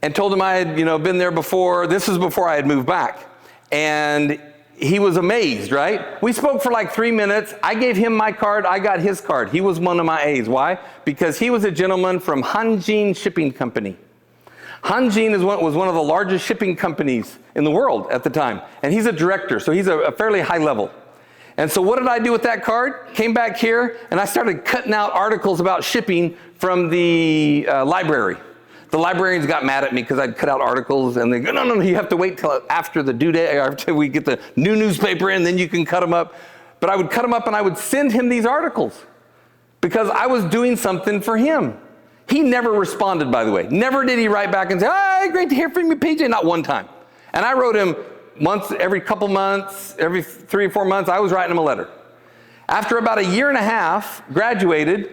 and told him I had, been there before. This was before I had moved back. And he was amazed, right? We spoke for like 3 minutes. I gave him my card. I got his card. He was one of my A's. Why? Because he was a gentleman from Hanjin Shipping Company. Hanjin was one of the largest shipping companies in the world at the time. And he's a director, so he's a fairly high level. And so what did I do with that card? Came back here, and I started cutting out articles about shipping from the library. The librarians got mad at me because I'd cut out articles, and they go, no, you have to wait till after the due date, after we get the new newspaper in, then you can cut them up. But I would cut them up, and I would send him these articles because I was doing something for him. He never responded, by the way. Never did he write back and say, hey, great to hear from you, PJ. Not one time. And I wrote him once every couple months, every 3 or 4 months, I was writing him a letter. After about a year and a half, graduated,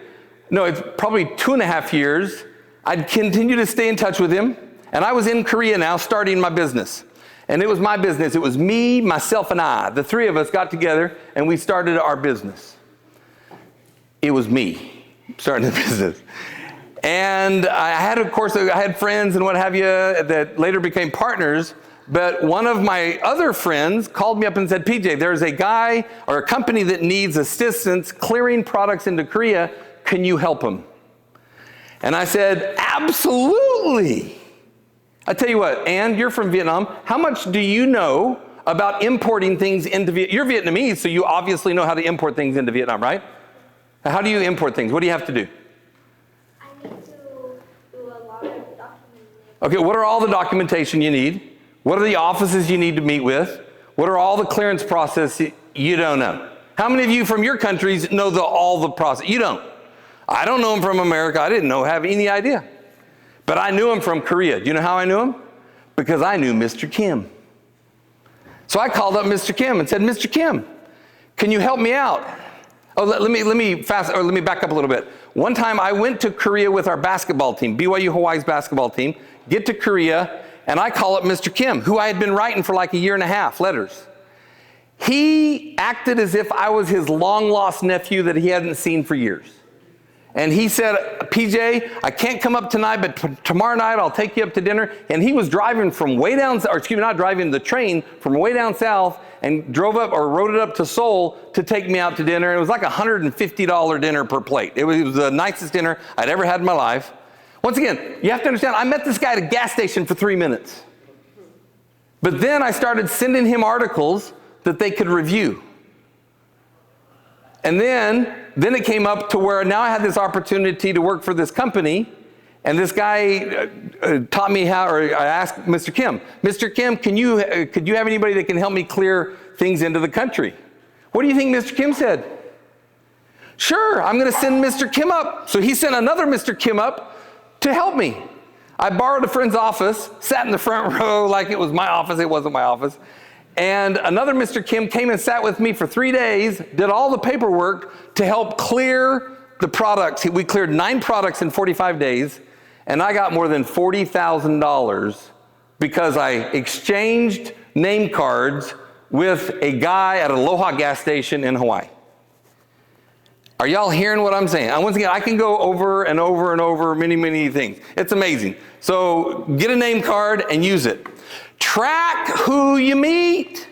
no, it's probably 2.5 years, I'd continue to stay in touch with him. And I was in Korea now starting my business. And it was my business. It was me, myself, and I. The three of us got together and we started our business. It was me starting the business. And I had friends and what have you that later became partners. But one of my other friends called me up and said, PJ, there's a guy or a company that needs assistance clearing products into Korea. Can you help him? And I said, absolutely. I tell you what, Ann, you're from Vietnam. How much do you know about importing things into Vietnam? You're Vietnamese, so you obviously know how to import things into Vietnam, right? How do you import things? What do you have to do? I need to do a lot of documentation. Okay, what are all the documentation you need? What are the offices you need to meet with? What are all the clearance processes you don't know? How many of you from your countries know all the process? You don't. I don't know them from America. I didn't have any idea. But I knew him from Korea. Do you know how I knew him? Because I knew Mr. Kim. So I called up Mr. Kim and said, Mr. Kim, can you help me out? Oh, let me back up a little bit. One time I went to Korea with our basketball team, BYU Hawaii's basketball team, get to Korea, and I call up Mr. Kim, who I had been writing for like a year and a half, letters. He acted as if I was his long-lost nephew that he hadn't seen for years. And he said, PJ, I can't come up tonight, but tomorrow night I'll take you up to dinner. And he was driving from way down, or excuse me, not driving, the train from way down south and drove up or rode it up to Seoul to take me out to dinner. It was like a $150 dinner per plate. It was the nicest dinner I'd ever had in my life. Once again, you have to understand, I met this guy at a gas station for 3 minutes. But then I started sending him articles that they could review. And then it came up to where now I had this opportunity to work for this company, and this guy taught me how, or I asked Mr. Kim, Mr. Kim, could you have anybody that can help me clear things into the country? What do you think Mr. Kim said? Sure, I'm going to send Mr. Kim up. So he sent another Mr. Kim up to help me. I borrowed a friend's office, sat in the front row like it was my office. It wasn't my office. And another Mr. Kim came and sat with me for 3 days, did all the paperwork to help clear the products. We cleared 9 products in 45 days, and I got more than $40,000 because I exchanged name cards with a guy at Aloha gas station in Hawaii. Are y'all hearing what I'm saying? Once again, I can go over and over and over many things. It's amazing. So get a name card and use it. Track who you meet.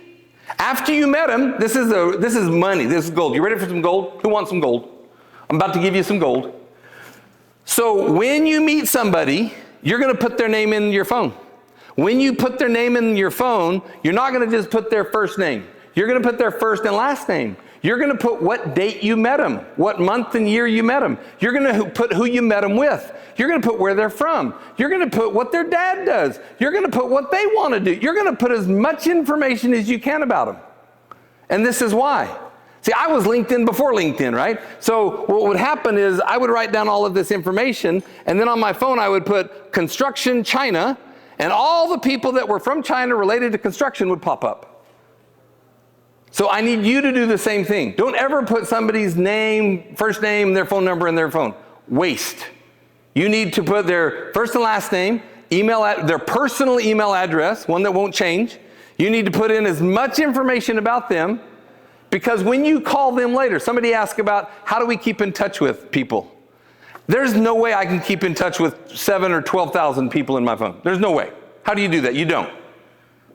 After you met him, this is money. This is gold. You ready for some gold? Who wants some gold? I'm about to give you some gold. So when you meet somebody, you're going to put their name in your phone. When you put their name in your phone, you're not going to just put their first name. You're going to put their first and last name. You're going to put what date you met them, what month and year you met them. You're going to put who you met them with. You're going to put where they're from. You're going to put what their dad does. You're going to put what they want to do. You're going to put as much information as you can about them. And this is why. See, I was LinkedIn before LinkedIn, right? So what would happen is I would write down all of this information, and then on my phone I would put construction China, and all the people that were from China related to construction would pop up. So I need you to do the same thing. Don't ever put somebody's name, first name, their phone number in their phone. Waste. You need to put their first and last name, their personal email address, one that won't change. You need to put in as much information about them, because when you call them later, somebody asked about how do we keep in touch with people. There's no way I can keep in touch with 7,000 or 12,000 people in my phone. There's no way. How do you do that? You don't.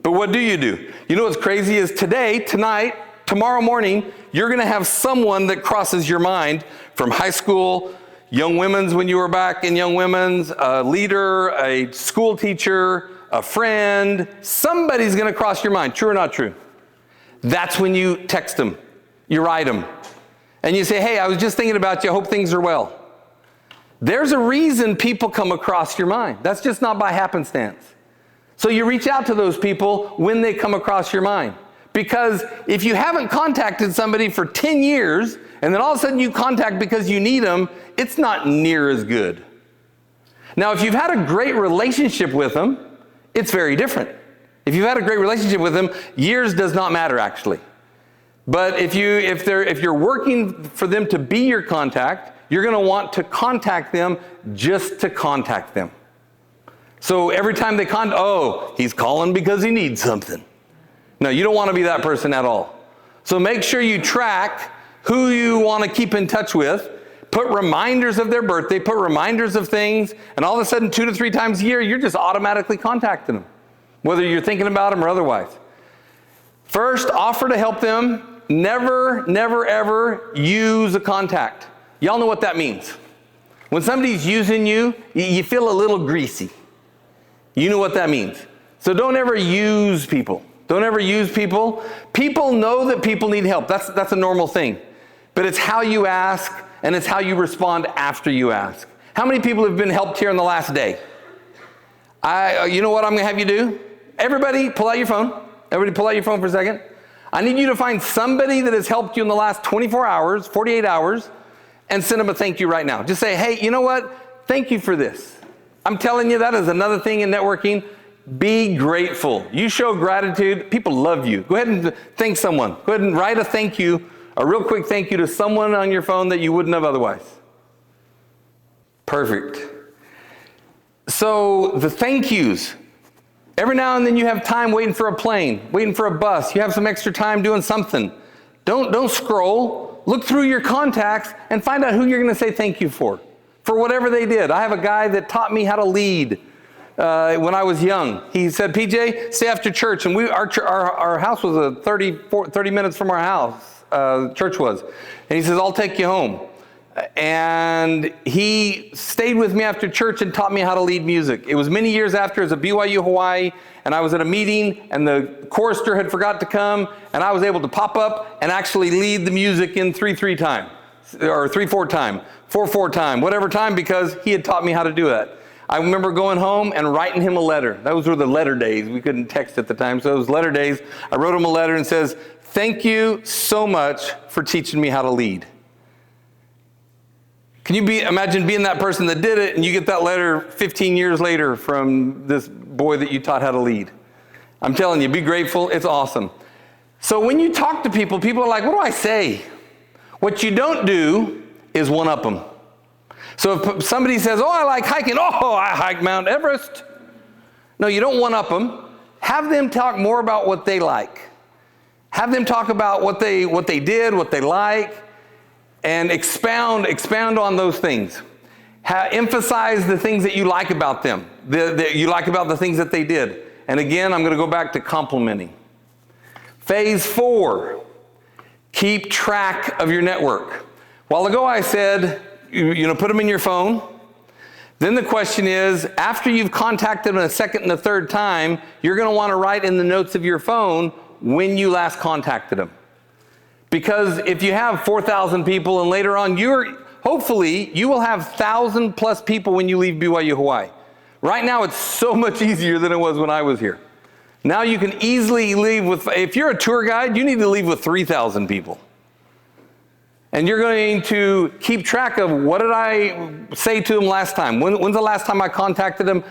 But what do? You know what's crazy is tonight, tomorrow morning, you're going to have someone that crosses your mind from high school, Young Women's when you were back in Young Women's, a leader, a school teacher, a friend. Somebody's going to cross your mind. True or not true? That's when you text them. You write them. And you say, hey, I was just thinking about you. I hope things are well. There's a reason people come across your mind. That's just not by happenstance. So you reach out to those people when they come across your mind. Because if you haven't contacted somebody for 10 years, and then all of a sudden you contact because you need them, it's not near as good. Now, if you've had a great relationship with them, it's very different. If you've had a great relationship with them, years does not matter actually. But if you're working for them to be your contact, you're going to want to contact them just to contact them. So every time they he's calling because he needs something. No, you don't want to be that person at all. So make sure you track who you want to keep in touch with. Put reminders of their birthday, put reminders of things, and all of a sudden 2 to 3 times a year, you're just automatically contacting them. whether you're thinking about them or otherwise. First, offer to help them. Never, never, ever use a contact. Y'all know what that means. When somebody's using you, you feel a little greasy. You know what that means. So don't ever use people. Don't ever use people. People know that people need help. That's a normal thing. But it's how you ask, and it's how you respond after you ask. How many people have been helped here in the last day? You know what I'm going to have you do? Everybody, pull out your phone. Everybody pull out your phone for a second. I need you to find somebody that has helped you in the last 24 hours, 48 hours, and send them a thank you right now. Just say, hey, you know what? Thank you for this. I'm telling you, that is another thing in networking. Be grateful. You show gratitude. People love you. Go ahead and thank someone. Go ahead and write a thank you, a real quick thank you to someone on your phone that you wouldn't have otherwise. Perfect. So the thank yous. Every now and then you have time waiting for a plane, waiting for a bus. You have some extra time doing something. Don't scroll. Look through your contacts and find out who you're going to say thank you for whatever they did. I have a guy that taught me how to lead when I was young. He said, PJ, stay after church. And our house was 30 minutes from our house, church was. And he says, I'll take you home. And he stayed with me after church and taught me how to lead music. It was many years after, as a BYU Hawaii, and I was at a meeting, and the chorister had forgot to come, and I was able to pop up and actually lead the music in 3/3 time, or 3/4 time, 4/4 time, whatever time, because he had taught me how to do that. I remember going home and writing him a letter. Those were the letter days. We couldn't text at the time, so it was letter days. I wrote him a letter and says, thank you so much for teaching me how to lead. Can you imagine being that person that did it, and you get that letter 15 years later from this boy that you taught how to lead? I'm telling you, be grateful. It's awesome. So when you talk to people, people are like, what do I say? What you don't do is one-up them. So if somebody says, oh, I like hiking. Oh, I hike Mount Everest. No, you don't one-up them. Have them talk more about what they like. Have them talk about what they did, what they like. And expound on those things. Emphasize the things that you like about them, that you like about the things that they did. And again, I'm going to go back to complimenting. Phase 4, keep track of your network. A while ago I said, put them in your phone. Then the question is, after you've contacted them a second and a third time, you're going to want to write in the notes of your phone when you last contacted them. Because if you have 4,000 people and later on hopefully you will have 1,000 plus people when you leave BYU Hawaii. Right now it's so much easier than it was when I was here. Now you can easily leave if you're a tour guide, you need to leave with 3,000 people. And you're going to keep track of what did I say to them last time? When's the last time I contacted them?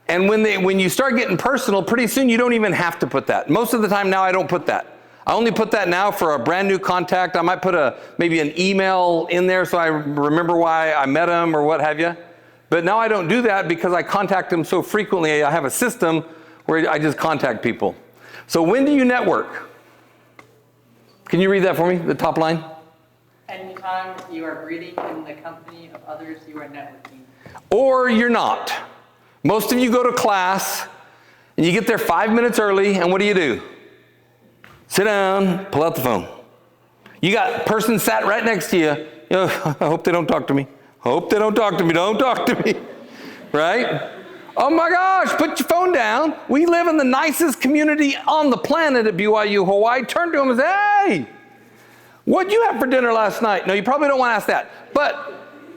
And when you start getting personal, pretty soon you don't even have to put that. Most of the time now I don't put that. I only put that now for a brand new contact. I might put maybe an email in there so I remember why I met them or what have you. But now I don't do that because I contact them so frequently. I have a system where I just contact people. So when do you network? Can you read that for me, the top line? Anytime you are breathing in the company of others, you are networking. Or you're not. Most of you go to class and you get there 5 minutes early, and what do? Sit down, pull out the phone. You got a person sat right next to you. I hope they don't talk to me. Hope they don't talk to me. Don't talk to me. Right? Oh my gosh, put your phone down. We live in the nicest community on the planet at BYU Hawaii. Turn to them and say, hey, what'd you have for dinner last night? No, you probably don't want to ask that. But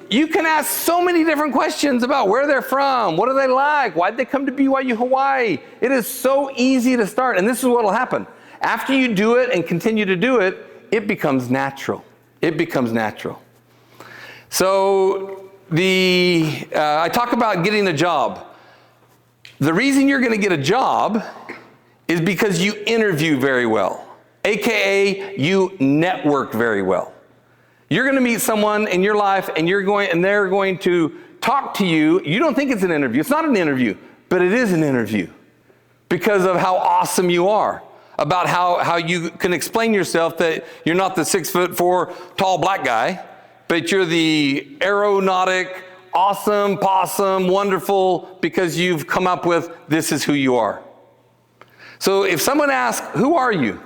you can ask so many different questions about where they're from. What do they like? Why'd they come to BYU Hawaii? It is so easy to start. And this is what will happen. After you do it and continue to do it, it becomes natural. It becomes natural. So I talk about getting a job. The reason you're going to get a job is because you interview very well, AKA you network very well. You're going to meet someone in your life and they're going to talk to you. You don't think it's an interview. It's not an interview, but it is an interview because of how awesome you are. About how you can explain yourself that you're not the 6'4" tall black guy, but you're the aeronautic, awesome, possum, wonderful, because you've come up with this is who you are. So if someone asks, who are you?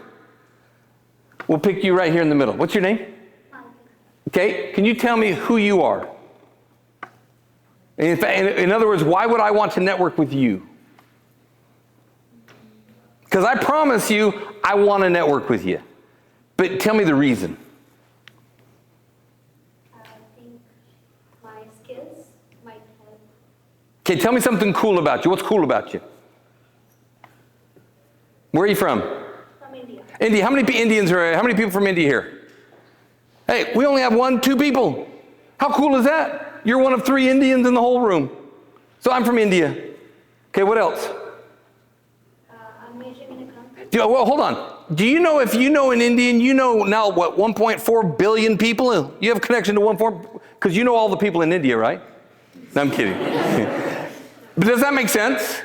We'll pick you right here in the middle. What's your name? Okay, can you tell me who you are? In other words, why would I want to network with you? Because I promise you, I want to network with you. But tell me the reason. I think my skills might help. Okay, tell me something cool about you. What's cool about you? Where are you from? From India. India. How many people from India here? Hey, we only have 2 people. How cool is that? You're one of 3 Indians in the whole room. So I'm from India. Okay, what else? I'm majoring in accounting. Well, hold on. Do you know if you know an Indian, you know now what, 1.4 billion people? You have a connection to 1.4, because you know all the people in India, right? No, I'm kidding. But does that make sense?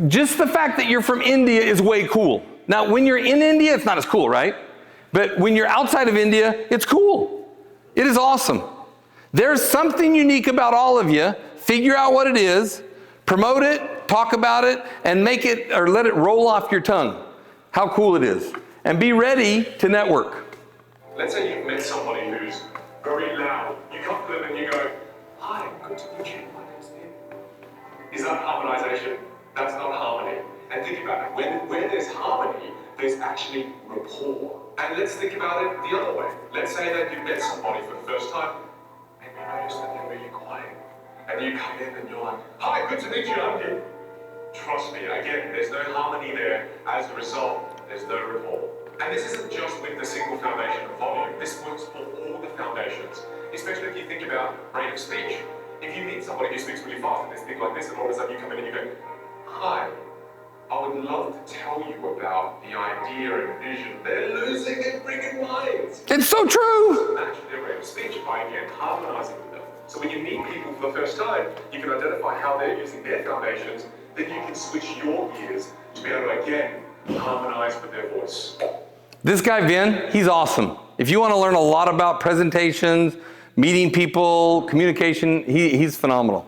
Just the fact that you're from India is way cool. Now, when you're in India, it's not as cool, right? But when you're outside of India, it's cool. It is awesome. There's something unique about all of you. Figure out what it is, promote it, talk about it, and make it or let it roll off your tongue. How cool it is. And be ready to network. Let's say you've met somebody who's very loud. You come to them and you go, "Hi, good to meet you. My name's Nick." Is that harmonization? That's not harmony. And think about it. Where there's harmony, there's actually rapport. And let's think about it the other way. Let's say that you met somebody for the first time and you notice that they're really quiet. And you come in and you're like, "Hi, good to meet you, I'm Nick." Trust me, again, there's no harmony there. As a result, there's no rapport. And this isn't just with the single foundation of volume. This works for all the foundations, especially if you think about rate of speech. If you meet somebody who speaks really fast and they speak like this, and all of a sudden you come in and you go, "Hi, I would love to tell you about the idea and vision." They're losing their freaking minds. It's so true. Match their rate of speech by, again, harmonizing with them. So when you meet people for the first time, you can identify how they're using their foundations, then you can switch your gears to be able to, again, harmonize with their voice. This guy, Vin, he's awesome. If you want to learn a lot about presentations, meeting people, communication, he's phenomenal.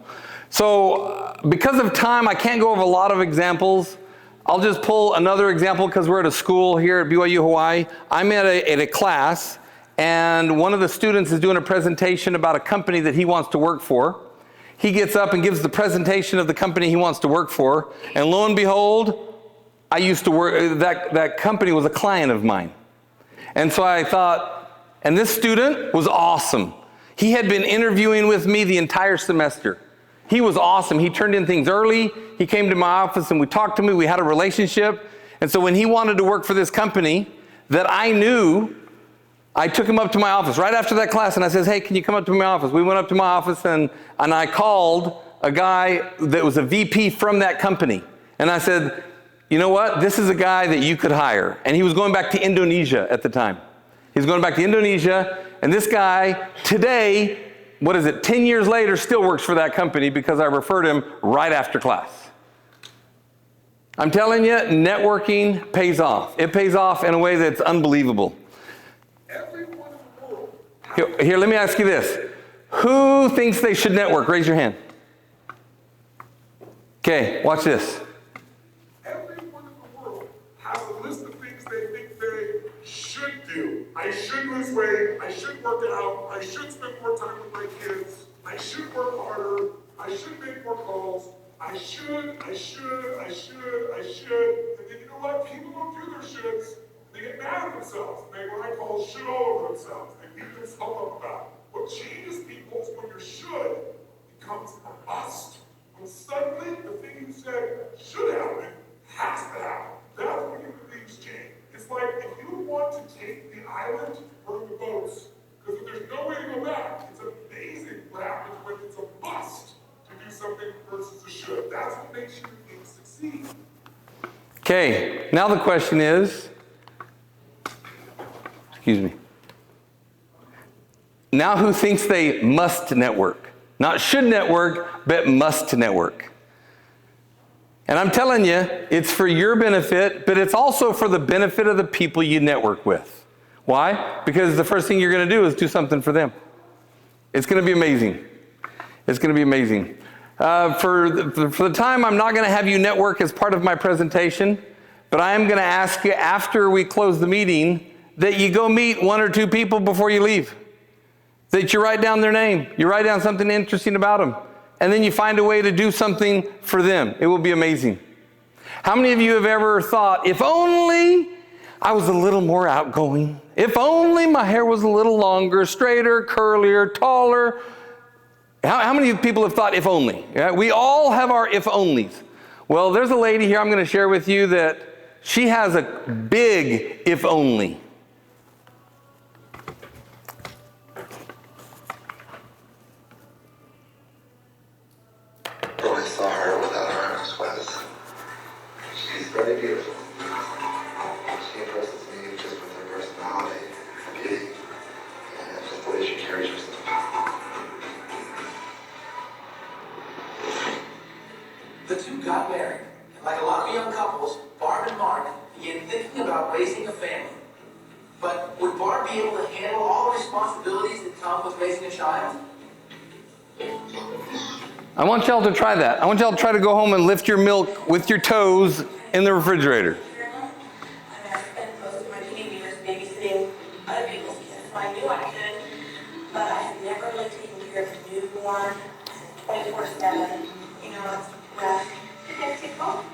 So because of time, I can't go over a lot of examples. I'll just pull another example because we're at a school here at BYU Hawaii. I'm at a class, and one of the students is doing a presentation about a company that he wants to work for. He gets up and gives the presentation of the company he wants to work for, and lo and behold, I used to work, that company was a client of mine. And so I thought, and this student was awesome. He had been interviewing with me the entire semester. He was awesome. He turned in things early. He came to my office and we talked to me. We had a relationship. And so when he wanted to work for this company that I knew, I took him up to my office right after that class and I says, "Hey, can you come up to my office?" We went up to my office and I called a guy that was a VP from that company. And I said, "You know what? This is a guy that you could hire." And he was going back to Indonesia at the time. He was going back to Indonesia. And this guy today, 10 years later, still works for that company because I referred him right after class. I'm telling you, networking pays off. It pays off in a way that's unbelievable. Here, let me ask you this. Who thinks they should network? Raise your hand. Okay, watch this. Everyone in the world has a list of things they think they should do. I should lose weight. I should work out. I should spend more time with my kids. I should work harder. I should make more calls. I should. And then you know what? People don't do their shoulds. They get mad at themselves. They what I call should all over themselves. They beat themselves up about it. What changes people is when your should becomes a must. When suddenly the thing you said should happen has to happen. That's when human beings change. It's like if you want to take the island or the boats, because if there's no way to go back, it's amazing what happens when it's a must to do something versus a should. That's what makes human beings succeed. Okay, now the question is, excuse me. Now who thinks they must network? Not should network, but must network. And I'm telling you, it's for your benefit, but it's also for the benefit of the people you network with. Why? Because the first thing you're going to do is do something for them. It's going to be amazing. It's going to be amazing. For the time, I'm not going to have you network as part of my presentation, But I am going to ask you after we close the meeting that you go meet 1 or 2 people before you leave. That you write down their name. You write down something interesting about them. And then you find a way to do something for them. It will be amazing. How many of you have ever thought, if only I was a little more outgoing? If only my hair was a little longer, straighter, curlier, taller. How many people have thought, if only? Yeah, we all have our if onlys. Well, there's a lady here I'm going to share with you that she has a big if only. When I saw her without her arms was, she's very beautiful. She impresses me just with her personality, her beauty, and just the way she carries herself. The two got married, and like a lot of young couples, Barb and Mark began thinking about raising a family. But would Barb be able to handle all the responsibilities that come with raising a child? I want y'all to try that. I want y'all to try to go home and lift your milk with your toes in the refrigerator. I've spent most of my teenage years babysitting other people's kids, so I knew I could, but I had never really taken care of a newborn 24/7. You know, it's rough. You have to take home.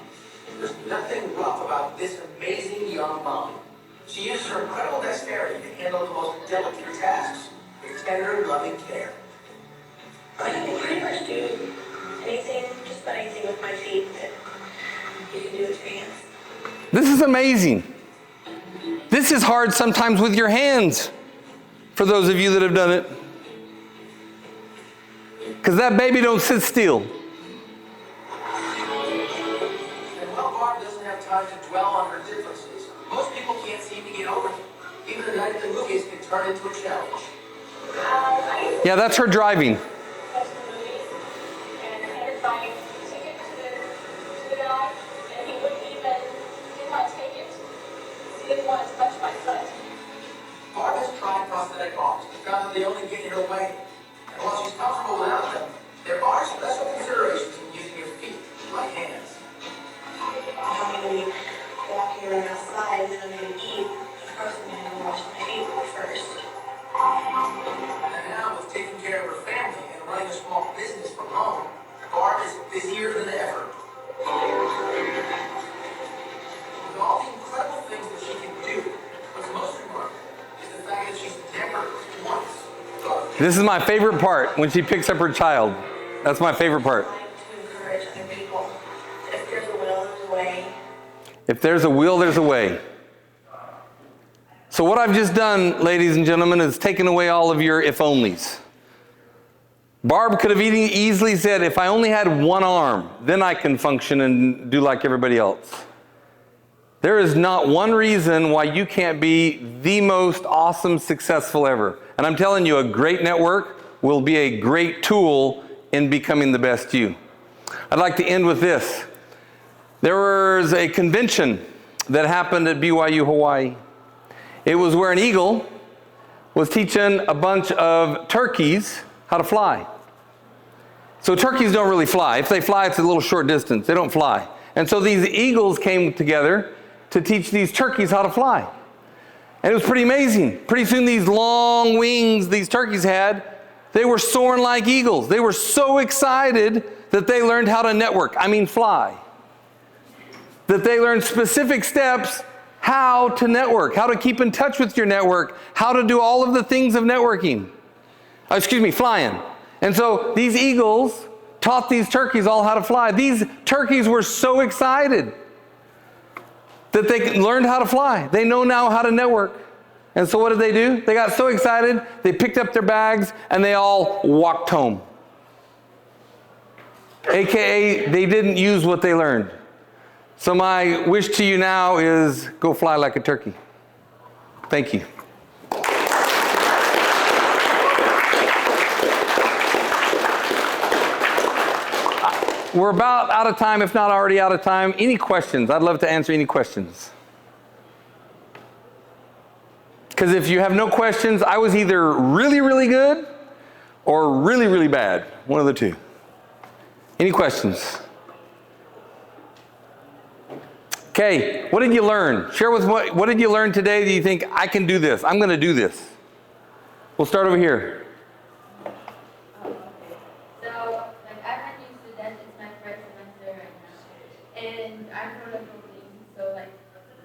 There's nothing rough about this amazing young mom. She uses her incredible dexterity to handle the most delicate tasks with tender, loving care. I can pretty much do anything, just about anything with my feet that you can do with your hands. This is amazing. This is hard sometimes with your hands, for those of you that have done it. Because that baby don't sit still. And while Barb doesn't have time to dwell on her differences, most people can't seem to get over them. Even the night at the movies can turn into a challenge. Yeah, that's her driving. Barb has tried prosthetic arms, found that they only get in her way. And while she's comfortable without them, there are special considerations in using your feet, like hands. I'm going to be walking around outside and then I'm going to eat. First, I'm going to wash my feet first. And now, with taking care of her family and running a small business from home, Barb is busier than ever. With all the incredible things that she can do, what's most remarkable is the fact that she's never once thought of This is my favorite part, when she picks up her child. That's my favorite part. to encourage other people. If there's a will, there's a way. If there's a will, there's a way. So what I've just done, ladies and gentlemen, is taken away all of your if-onlys. Barb could have easily said, if I only had one arm, then I can function and do like everybody else. There is not one reason why you can't be the most awesome, successful ever. And I'm telling you, a great network will be a great tool in becoming the best you. I'd like to end with this. There was a convention that happened at BYU Hawaii. It was where an eagle was teaching a bunch of turkeys how to fly. So turkeys don't really fly. If they fly, it's a little short distance. They don't fly. And so these eagles came together to teach these turkeys how to fly. And it was pretty amazing. Pretty soon these long wings these turkeys had, they were soaring like eagles. They were so excited that they learned how to fly. That they learned specific steps how to network, how to keep in touch with your network, how to do all of the things of networking. Flying. And so these eagles taught these turkeys all how to fly. These turkeys were so excited that they learned how to fly. They know now how to network. And so what did they do? They got so excited, they picked up their bags and they all walked home. AKA, they didn't use what they learned. So my wish to you now is go fly like a turkey. Thank you. We're about out of time, if not already out of time. Any questions? I'd love to answer any questions. Because if you have no questions, I was either really, really good or really, really bad. One of the two. Any questions? Okay, what did you learn? Share with what did you learn today that you think, I can do this, I'm going to do this? We'll start over here. So, like, I'm a new student, it's my first semester right now, and I'm from the Philippines, so, like,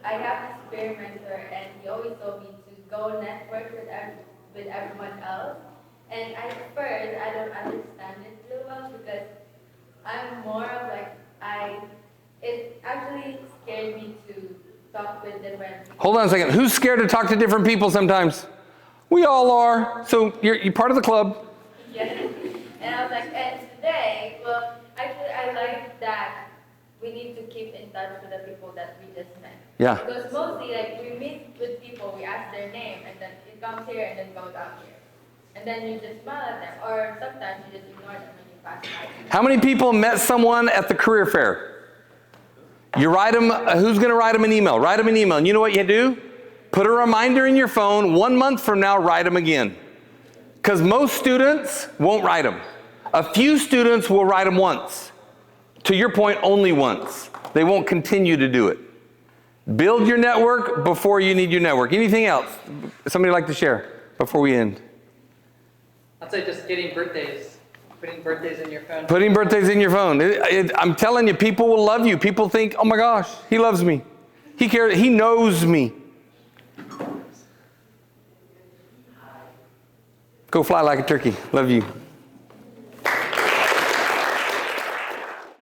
I have this peer mentor, and he always told me to go network with everyone else, and at first, I don't understand it real well, because I'm more of, like, it actually scared me to talk with different people. Hold on a second. Who's scared to talk to different people sometimes? We all are. So you're part of the club. Yeah. And I was like, and today, well, actually, I like that we need to keep in touch with the people that we just met. Yeah. Because mostly, like, we meet with people, we ask their name, and then it comes here and then goes out here. And then you just smile at them, or sometimes you just ignore them when you pass by. How many people met someone at the career fair? You write them, who's going to write them an email? Write them an email. And you know what you do? Put a reminder in your phone. 1 month from now, write them again. Because most students won't write them. A few students will write them once. To your point, only once. They won't continue to do it. Build your network before you need your network. Anything else? Somebody like to share before we end? I'd say just getting birthdays. Putting birthdays in your phone. Putting birthdays in your phone. I'm telling you, people will love you. People think, oh my gosh, he loves me. He cares. He knows me. Go fly like a turkey. Love you.